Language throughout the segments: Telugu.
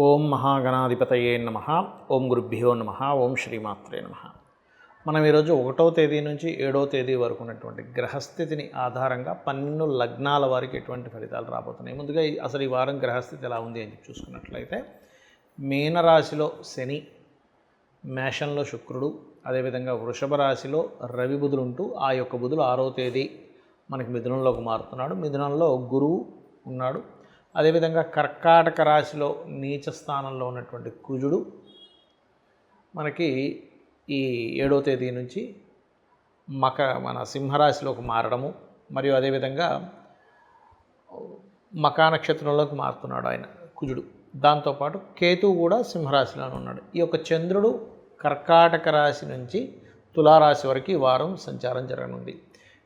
ఓం మహాగణాధిపతయే నమః. ఓం గురుభ్యో నమః. ఓం శ్రీమాత్రే నమః. మనం ఈరోజు 1వ తేదీ నుంచి 7వ తేదీ వరకు ఉన్నటువంటి గ్రహస్థితిని ఆధారంగా 12 లగ్నాల వారికి ఎటువంటి ఫలితాలు రాబోతున్నాయి. ముందుగా అసలు ఈ వారం గ్రహస్థితి ఎలా ఉంది అని చెప్పి చూసుకున్నట్లయితే మీనరాశిలో శని, మేషంలో శుక్రుడు, అదేవిధంగా వృషభ రాశిలో రవి బుధులు ఉంటూ ఆ యొక్క బుధులు 6వ తేదీ మనకి మిథునంలోకి మారుతున్నాడు. మిథునంలో గురువు ఉన్నాడు. అదేవిధంగా కర్కాటక రాశిలో నీచ స్థానంలో ఉన్నటువంటి కుజుడు మనకి ఈ 7వ తేదీ నుంచి మన సింహరాశిలోకి మారడము, మరియు అదేవిధంగా మకా నక్షత్రంలోకి మారుతున్నాడు ఆయన కుజుడు. దాంతోపాటు కేతువు కూడా సింహరాశిలోనే ఉన్నాడు. ఈ యొక్క చంద్రుడు కర్కాటక రాశి నుంచి తులారాశి వరకు ఈ వారం సంచారం జరగనుంది.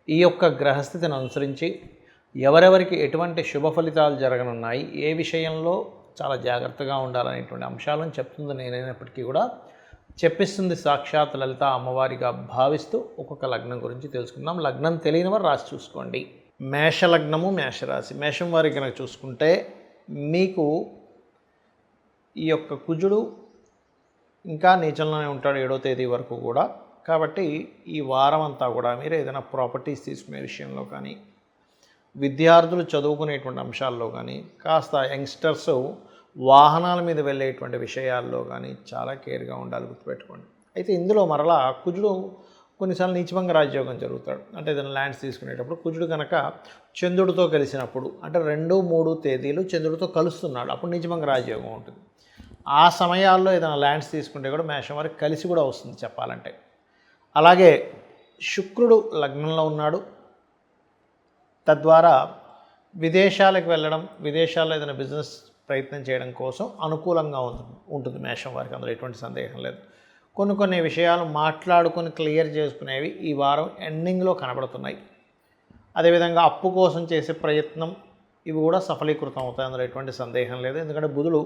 ఈ యొక్క గ్రహస్థితిని అనుసరించి ఎవరెవరికి ఎటువంటి శుభ ఫలితాలు జరగనున్నాయి, ఏ విషయంలో చాలా జాగ్రత్తగా ఉండాలనేటువంటి అంశాలను చెప్తుంది నేనైనప్పటికీ కూడా చెప్పిస్తుంది సాక్షాత్ లలిత అమ్మవారిగా భావిస్తూ ఒక్కొక్క లగ్నం గురించి తెలుసుకుందాం. లగ్నం తెలియని వారు రాసి చూసుకోండి. మేష లగ్నము, మేషరాశి. మేషం వారికి కనుక చూసుకుంటే మీకు ఈ యొక్క కుజుడు ఇంకా నీచంలోనే ఉంటాడు 7వ తేదీ వరకు కూడా. కాబట్టి ఈ వారం అంతా కూడా మీరు ఏదైనా ప్రాపర్టీస్ తీసుకునే విషయంలో కానీ, విద్యార్థులు చదువుకునేటువంటి అంశాల్లో కానీ, కాస్త యంగ్స్టర్స్ వాహనాల మీద వెళ్ళేటువంటి విషయాల్లో కానీ చాలా కేర్గా ఉండాలి, గుర్తుపెట్టుకోండి. అయితే ఇందులో మరలా కుజుడు కొన్నిసార్లు నీచభంగ రాజయోగం జరుగుతాడు. అంటే ఏదైనా ల్యాండ్స్ తీసుకునేటప్పుడు కుజుడు కనుక చంద్రుడితో కలిసినప్పుడు, అంటే 2, 3 తేదీలు చంద్రుడితో కలుస్తున్నాడు, అప్పుడు నీచభంగ రాజయోగం ఉంటుంది. ఆ సమయాల్లో ఏదైనా ల్యాండ్స్ తీసుకుంటే కూడా మేషం వారికి కలిసి కూడా వస్తుంది చెప్పాలంటే. అలాగే శుక్రుడు లగ్నంలో ఉన్నాడు. తద్వారా విదేశాలకు వెళ్ళడం, విదేశాల్లో ఏదైనా బిజినెస్ ప్రయత్నం చేయడం కోసం అనుకూలంగా ఉంటుంది మేషం వారికి, అందులో ఎటువంటి సందేహం లేదు. కొన్ని విషయాలు మాట్లాడుకొని క్లియర్ చేసుకునేవి ఈ వారం ఎండింగ్లో కనబడుతున్నాయి. అదేవిధంగా అప్పు కోసం చేసే ప్రయత్నం ఇవి కూడా సఫలీకృతం అవుతాయి, అందులో ఎటువంటి సందేహం లేదు. ఎందుకంటే బుధుడు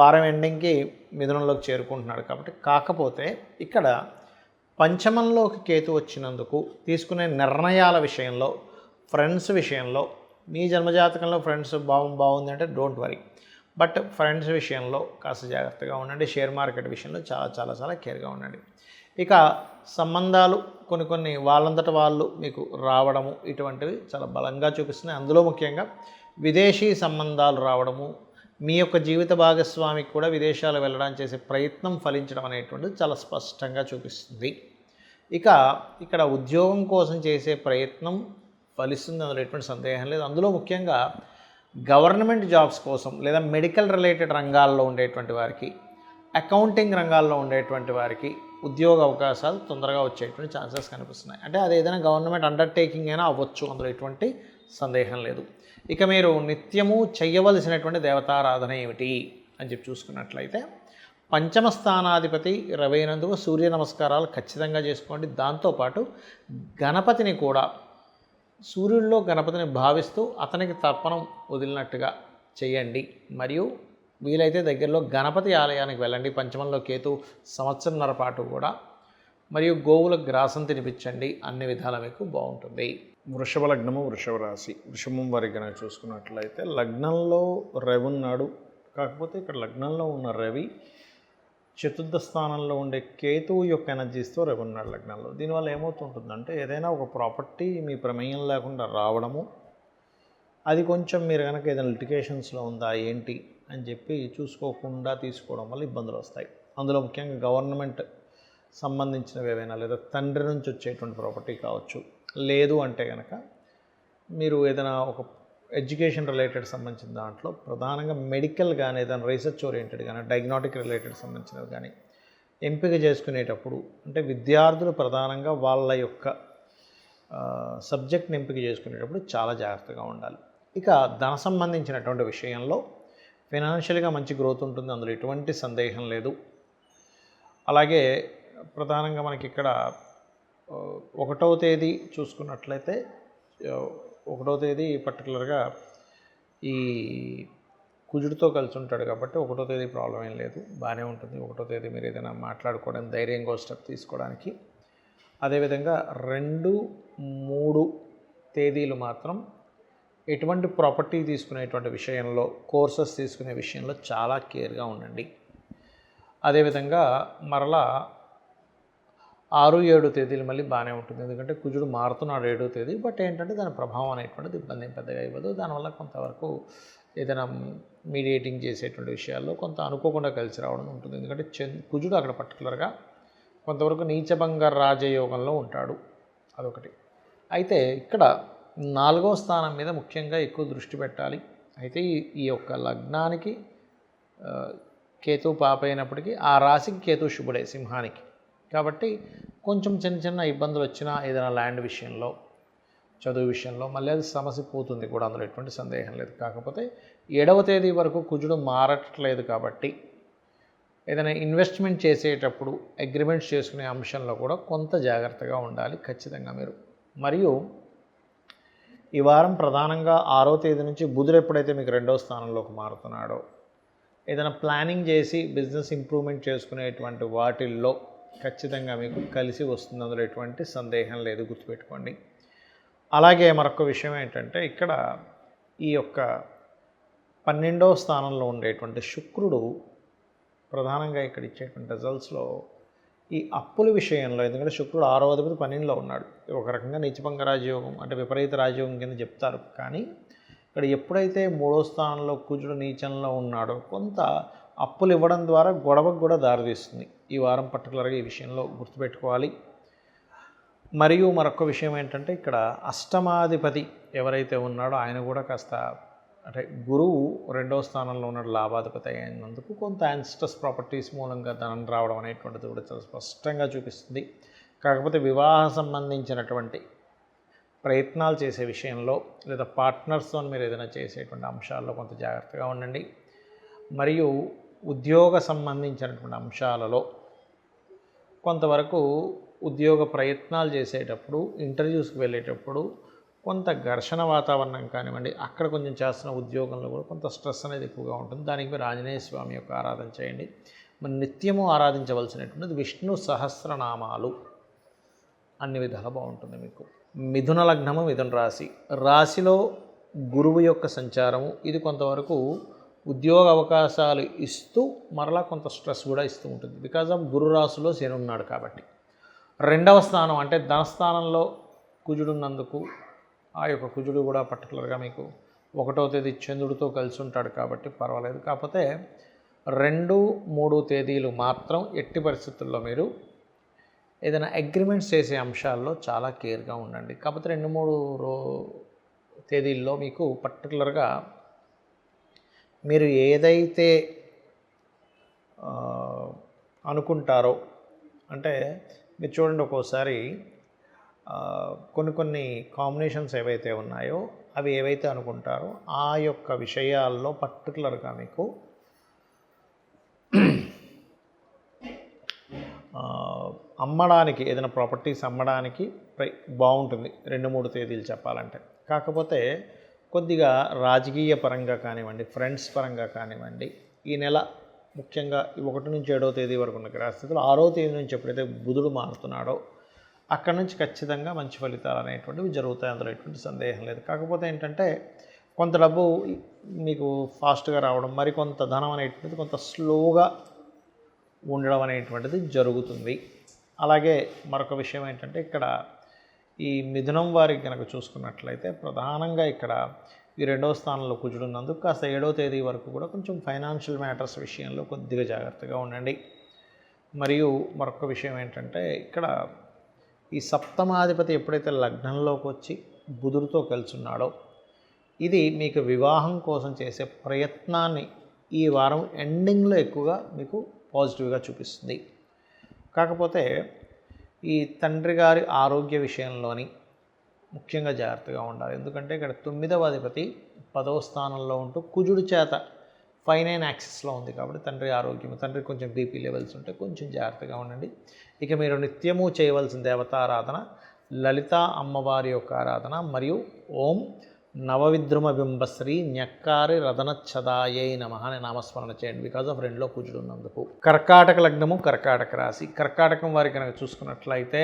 వారం ఎండింగ్కి మిథునంలోకి చేరుకుంటున్నాడు కాబట్టి. కాకపోతే ఇక్కడ పంచమంలోకి కేతు వచ్చినందుకు తీసుకునే నిర్ణయాల విషయంలో, ఫ్రెండ్స్ విషయంలో, మీ జన్మజాతకంలో ఫ్రెండ్స్ బాగుంది అంటే డోంట్ వరీ, బట్ ఫ్రెండ్స్ విషయంలో కాస్త జాగ్రత్తగా ఉండండి. షేర్ మార్కెట్ విషయంలో చాలా కేర్గా ఉండండి. ఇక సంబంధాలు కొన్ని వాళ్ళంతట వాళ్ళు మీకు రావడము ఇటువంటివి చాలా బలంగా చూపిస్తున్నాయి. అందులో ముఖ్యంగా విదేశీ సంబంధాలు రావడము, మీ యొక్క జీవిత భాగస్వామికి కూడా విదేశాలు వెళ్ళడానికి చేసే ప్రయత్నం ఫలించడం అనేటువంటిది చాలా స్పష్టంగా చూపిస్తుంది. ఇక ఇక్కడ ఉద్యోగం కోసం చేసే ప్రయత్నం ఫలిస్తుంది, అందులో ఎటువంటి సందేహం లేదు. అందులో ముఖ్యంగా గవర్నమెంట్ జాబ్స్ కోసం లేదా మెడికల్ రిలేటెడ్ రంగాల్లో ఉండేటువంటి వారికి, అకౌంటింగ్ రంగాల్లో ఉండేటువంటి వారికి ఉద్యోగ అవకాశాలు తొందరగా వచ్చేటువంటి ఛాన్సెస్ కనిపిస్తున్నాయి. అంటే అది ఏదైనా గవర్నమెంట్ అండర్టేకింగ్ అయినా అవ్వచ్చు, అందులో ఎటువంటి సందేహం లేదు. ఇక మీరు నిత్యము చెయ్యవలసినటువంటి దేవతారాధన ఏమిటి అని చెప్పి చూసుకున్నట్లయితే, పంచమ స్థానాధిపతి రవి అయినందుకు సూర్య నమస్కారాలు ఖచ్చితంగా చేసుకోండి. దాంతోపాటు గణపతిని కూడా సూర్యుడిలో గణపతిని భావిస్తూ అతనికి తర్పణం వదిలినట్టుగా చేయండి. మరియు వీలైతే దగ్గరలో గణపతి ఆలయానికి వెళ్ళండి. పంచమంలో కేతు సంవత్సరంన్నర పాటు కూడా. మరియు గోవులకు గ్రాసం తినిపించండి. అన్ని విధాల మీకు బాగుంటుంది. వృషభ లగ్నము, వృషభ రాశి. వృషభం వారికి కనుక చూసుకున్నట్లయితే లగ్నంలో రవి ఉన్నాడు. కాకపోతే ఇక్కడ లగ్నంలో ఉన్న రవి చతుర్థ స్థానంలో ఉండే కేతువు యొక్క ఎనర్జీస్తో రవి ఉన్నాడు లగ్నంలో. దీనివల్ల ఏమవుతుంటుందంటే ఏదైనా ఒక ప్రాపర్టీ మీ ప్రమేయం లేకుండా రావడము, అది కొంచెం మీరు కనుక ఏదైనా లిటిగేషన్స్లో ఉందా ఏంటి అని చెప్పి చూసుకోకుండా తీసుకోవడం వల్ల ఇబ్బందులు వస్తాయి. అందులో ముఖ్యంగా గవర్నమెంట్ సంబంధించినవి ఏవైనా, లేదా తండ్రి నుంచి వచ్చేటువంటి ప్రాపర్టీ కావచ్చు. లేదు అంటే కనుక మీరు ఏదైనా ఒక ఎడ్యుకేషన్ రిలేటెడ్ సంబంధించిన దాంట్లో ప్రధానంగా మెడికల్ కానీ, ఏదైనా రీసెర్చ్ ఓరియంటెడ్ కానీ, డయాగ్నోటిక్ రిలేటెడ్ సంబంధించినవి కానీ ఎంపిక చేసుకునేటప్పుడు, అంటే విద్యార్థులు ప్రధానంగా వాళ్ళ యొక్క సబ్జెక్ట్ని ఎంపిక చేసుకునేటప్పుడు చాలా జాగ్రత్తగా ఉండాలి. ఇక ధన సంబంధించినటువంటి విషయంలో ఫైనాన్షియల్గా మంచి గ్రోత్ ఉంటుంది, అందులో ఎటువంటి సందేహం లేదు. అలాగే ప్రధానంగా మనకి ఇక్కడ 1వ తేదీ చూసుకున్నట్లయితే, 1వ తేదీ పర్టికులర్గా ఈ కుజుడితో కలిసి ఉంటాడు కాబట్టి 1వ తేదీ ప్రాబ్లం ఏం లేదు, బాగానే ఉంటుంది. 1వ తేదీ మీరు ఏదైనా మాట్లాడుకోవడం, ధైర్యంగా స్టెప్ తీసుకోవడానికి. అదేవిధంగా 2, 3 తేదీలు మాత్రం ఎటువంటి ప్రాపర్టీ తీసుకునేటువంటి విషయంలో, కోర్సెస్ తీసుకునే విషయంలో చాలా కేర్గా ఉండండి. అదేవిధంగా మరలా 6, 7 తేదీలు మళ్ళీ బాగానే ఉంటుంది. ఎందుకంటే కుజుడు మారుతున్నాడు 7వ తేదీ. బట్ ఏంటంటే దాని ప్రభావం అనేటువంటిది ఇబ్బంది ఏం పెద్దగా ఇవ్వదు. దానివల్ల కొంతవరకు ఏదైనా మీడియేటింగ్ చేసేటువంటి విషయాల్లో కొంత అనుకోకుండా కలిసి రావడం ఉంటుంది. ఎందుకంటే కుజుడు అక్కడ పర్టికులర్గా కొంతవరకు నీచభంగ రాజయోగంలో ఉంటాడు. అదొకటి. అయితే ఇక్కడ 4వ స్థానం మీద ముఖ్యంగా ఎక్కువ దృష్టి పెట్టాలి. అయితే ఈ యొక్క లగ్నానికి కేతు పాప అయినప్పటికీ ఆ రాశికి కేతు శుభుడే సింహానికి. కాబట్టి కొంచెం చిన్న చిన్న ఇబ్బందులు వచ్చినా ఏదైనా ల్యాండ్ విషయంలో, చదువు విషయంలో మళ్ళీ అది సమస్య పోతుంది కూడా, అందులో ఎటువంటి సందేహం లేదు. కాకపోతే 7వ తేదీ వరకు కుజుడు మారట్లేదు కాబట్టి ఏదైనా ఇన్వెస్ట్మెంట్ చేసేటప్పుడు అగ్రిమెంట్స్ చేసుకునే అంశంలో కూడా కొంత జాగ్రత్తగా ఉండాలి ఖచ్చితంగా మీరు. మరియు ఈ వారం ప్రధానంగా 6వ తేదీ నుంచి బుధుడు ఎప్పుడైతే మీకు 2వ స్థానంలోకి మారుతున్నాడో, ఏదైనా ప్లానింగ్ చేసి బిజినెస్ ఇంప్రూవ్మెంట్ చేసుకునేటువంటి వాటిల్లో ఖచ్చితంగా మీకు కలిసి వస్తుంది, అందులో ఎటువంటి సందేహం లేదు, గుర్తుపెట్టుకోండి. అలాగే మరొక విషయం ఏంటంటే ఇక్కడ ఈ యొక్క 12వ స్థానంలో ఉండేటువంటి శుక్రుడు ప్రధానంగా ఇక్కడ ఇచ్చేటువంటి రిజల్ట్స్లో ఈ అప్పుల విషయంలో, ఎందుకంటే శుక్రుడు 6వ అధిపతి 12లో ఉన్నాడు. ఒక రకంగా నీచభంగ రాజయోగం అంటే విపరీత రాజయోగం కింద చెప్తారు. కానీ ఇక్కడ ఎప్పుడైతే 3వ స్థానంలో కుజుడు నీచంలో ఉన్నాడో కొంత అప్పులు ఇవ్వడం ద్వారా గొడవకు కూడా దారితీస్తుంది. ఈ వారం పర్టికులర్గా ఈ విషయంలో గుర్తుపెట్టుకోవాలి. మరియు మరొక విషయం ఏంటంటే ఇక్కడ అష్టమాధిపతి ఎవరైతే ఉన్నాడో ఆయన కూడా కాస్త అంటే గురువు 2వ స్థానంలో ఉన్నాడు, లాభాధిపతి అయినందుకు కొంత యాన్స్టస్ ప్రాపర్టీస్ మూలంగా ధనం రావడం అనేటువంటిది కూడా చాలా స్పష్టంగా చూపిస్తుంది. కాకపోతే వివాహ సంబంధించినటువంటి ప్రయత్నాలు చేసే విషయంలో లేదా పార్ట్నర్స్తో మీరు ఏదైనా చేసేటువంటి అంశాల్లో కొంత జాగ్రత్తగా ఉండండి. మరియు ఉద్యోగ సంబంధించినటువంటి అంశాలలో కొంతవరకు ఉద్యోగ ప్రయత్నాలు చేసేటప్పుడు, ఇంటర్వ్యూస్కి వెళ్ళేటప్పుడు కొంత ఘర్షణ వాతావరణం కానివ్వండి, అక్కడ కొంచెం చేస్తున్న ఉద్యోగంలో కూడా కొంత స్ట్రెస్ అనేది ఎక్కువగా ఉంటుంది. దానికి మీరు ఆంజనేయ స్వామి యొక్క ఆరాధన చేయండి. మరి నిత్యము ఆరాధించవలసినటువంటిది విష్ణు సహస్రనామాలు. అన్ని విధాలు బాగుంటుంది మీకు. మిథున లగ్నము, మిథున రాశి. రాశిలో గురువు యొక్క సంచారము ఇది కొంతవరకు ఉద్యోగ అవకాశాలు ఇస్తూ మరలా కొంత స్ట్రెస్ కూడా ఇస్తూ ఉంటుంది. బికాజ్ ఆఫ్ గురు రాశిలో శని ఉన్నాడు కాబట్టి. 2వ స్థానం అంటే ధనస్థానంలో కుజుడున్నందుకు ఆ యొక్క కుజుడు కూడా పర్టికులర్గా మీకు 1వ తేదీ చంద్రుడితో కలిసి ఉంటాడు కాబట్టి పర్వాలేదు. కాకపోతే 2, 3 తేదీలు మాత్రం ఎట్టి పరిస్థితుల్లో మీరు ఏదైనా అగ్రిమెంట్స్ చేసే అంశాల్లో చాలా కేర్గా ఉండండి. కాకపోతే 2, 3 తేదీల్లో మీకు పర్టికులర్గా మీరు ఏదైతే అనుకుంటారో, అంటే మీరు చూడండి ఒక్కోసారి కొన్ని కాంబినేషన్స్ ఏవైతే ఉన్నాయో అవి ఏవైతే అనుకుంటారో ఆ యొక్క విషయాల్లో పర్టికులర్గా మీకు అమ్మడానికి ఏదైనా ప్రాపర్టీస్ అమ్మడానికి బాగుంటుంది 2, 3 తేదీలు చెప్పాలంటే. కాకపోతే కొద్దిగా రాజకీయ పరంగా కానివ్వండి, ఫ్రెండ్స్ పరంగా కానివ్వండి, ఈ నెల ముఖ్యంగా 1 నుంచి 7వ తేదీ వరకు ఉన్న గ్రహస్థితులు 6వ తేదీ నుంచి ఎప్పుడైతే బుధుడు మారుతున్నాడో అక్కడ నుంచి ఖచ్చితంగా మంచి ఫలితాలు అనేటువంటివి జరుగుతాయి, అందులో ఎటువంటి సందేహం లేదు. కాకపోతే ఏంటంటే కొంత డబ్బు మీకు ఫాస్ట్గా రావడం, మరికొంత ధనం అనేటువంటిది కొంత స్లోగా ఉండడం అనేటువంటిది జరుగుతుంది. అలాగే మరొక విషయం ఏంటంటే ఇక్కడ ఈ మిథునం వారికి కనుక చూసుకున్నట్లయితే ప్రధానంగా ఇక్కడ ఈ 2వ స్థానంలో కుజుడు ఉన్నందుకు కాస్త 7వ తేదీ వరకు కూడా కొంచెం ఫైనాన్షియల్ మ్యాటర్స్ విషయంలో కొద్దిగా జాగ్రత్తగా ఉండండి. మరియు మరొక విషయం ఏంటంటే ఇక్కడ ఈ సప్తమాధిపతి ఎప్పుడైతే లగ్నంలోకి వచ్చి బుధుడితో కలిసి ఉన్నాడో ఇది మీకు వివాహం కోసం చేసే ప్రయత్నాన్ని ఈ వారం ఎండింగ్లో ఎక్కువగా మీకు పాజిటివ్గా చూపిస్తుంది. కాకపోతే ఈ తండ్రి గారి ఆరోగ్య విషయంలోని ముఖ్యంగా జాగ్రత్తగా ఉండాలి. ఎందుకంటే ఇక్కడ 9వ అధిపతి 10వ స్థానంలో ఉంటూ కుజుడి చేత 5-9 యాక్సిస్లో ఉంది కాబట్టి తండ్రి ఆరోగ్యం, తండ్రికి కొంచెం బీపీ లెవెల్స్ ఉంటే కొంచెం జాగ్రత్తగా ఉండండి. ఇక మీరు నిత్యము చేయవలసిన దేవతారాధన లలిత అమ్మవారి యొక్క ఆరాధన మరియు ఓం నవవిద్రుమ బింబశ్రీ న్యక్కారి రదనచ్చదాయై నమః అనే నామస్మరణ చేయండి. బికాజ్ ఆఫ్ 2లో కుజుడు ఉన్నందుకు. కర్కాటక లగ్నము, కర్కాటక రాశి. కర్కాటకం వారికి కనుక చూసుకున్నట్లయితే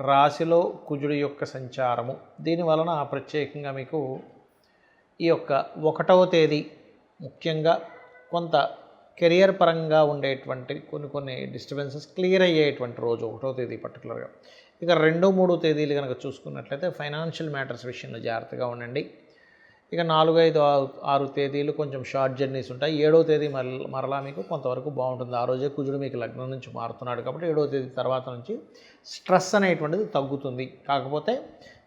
రాశిలో కుజుడి యొక్క సంచారము దీని వలన ప్రత్యేకంగా మీకు ఈ యొక్క 1వ తేదీ ముఖ్యంగా కొంత కెరియర్ పరంగా ఉండేటువంటి కొన్ని డిస్టర్బెన్సెస్ క్లియర్ అయ్యేటువంటి రోజు 1వ తేదీ పర్టికులర్గా. ఇక 2, 3 తేదీలు కనుక చూసుకున్నట్లయితే ఫైనాన్షియల్ మ్యాటర్స్ విషయంలో జాగ్రత్తగా ఉండండి. ఇక 4, 5, 6 తేదీలు కొంచెం షార్ట్ జర్నీస్ ఉంటాయి. 7వ తేదీ మరలా మీకు కొంతవరకు బాగుంటుంది. ఆ రోజే కుజుడు మీకు లగ్నం నుంచి మారుతున్నాడు కాబట్టి 7వ తేదీ తర్వాత నుంచి స్ట్రెస్ అనేటువంటిది తగ్గుతుంది. కాకపోతే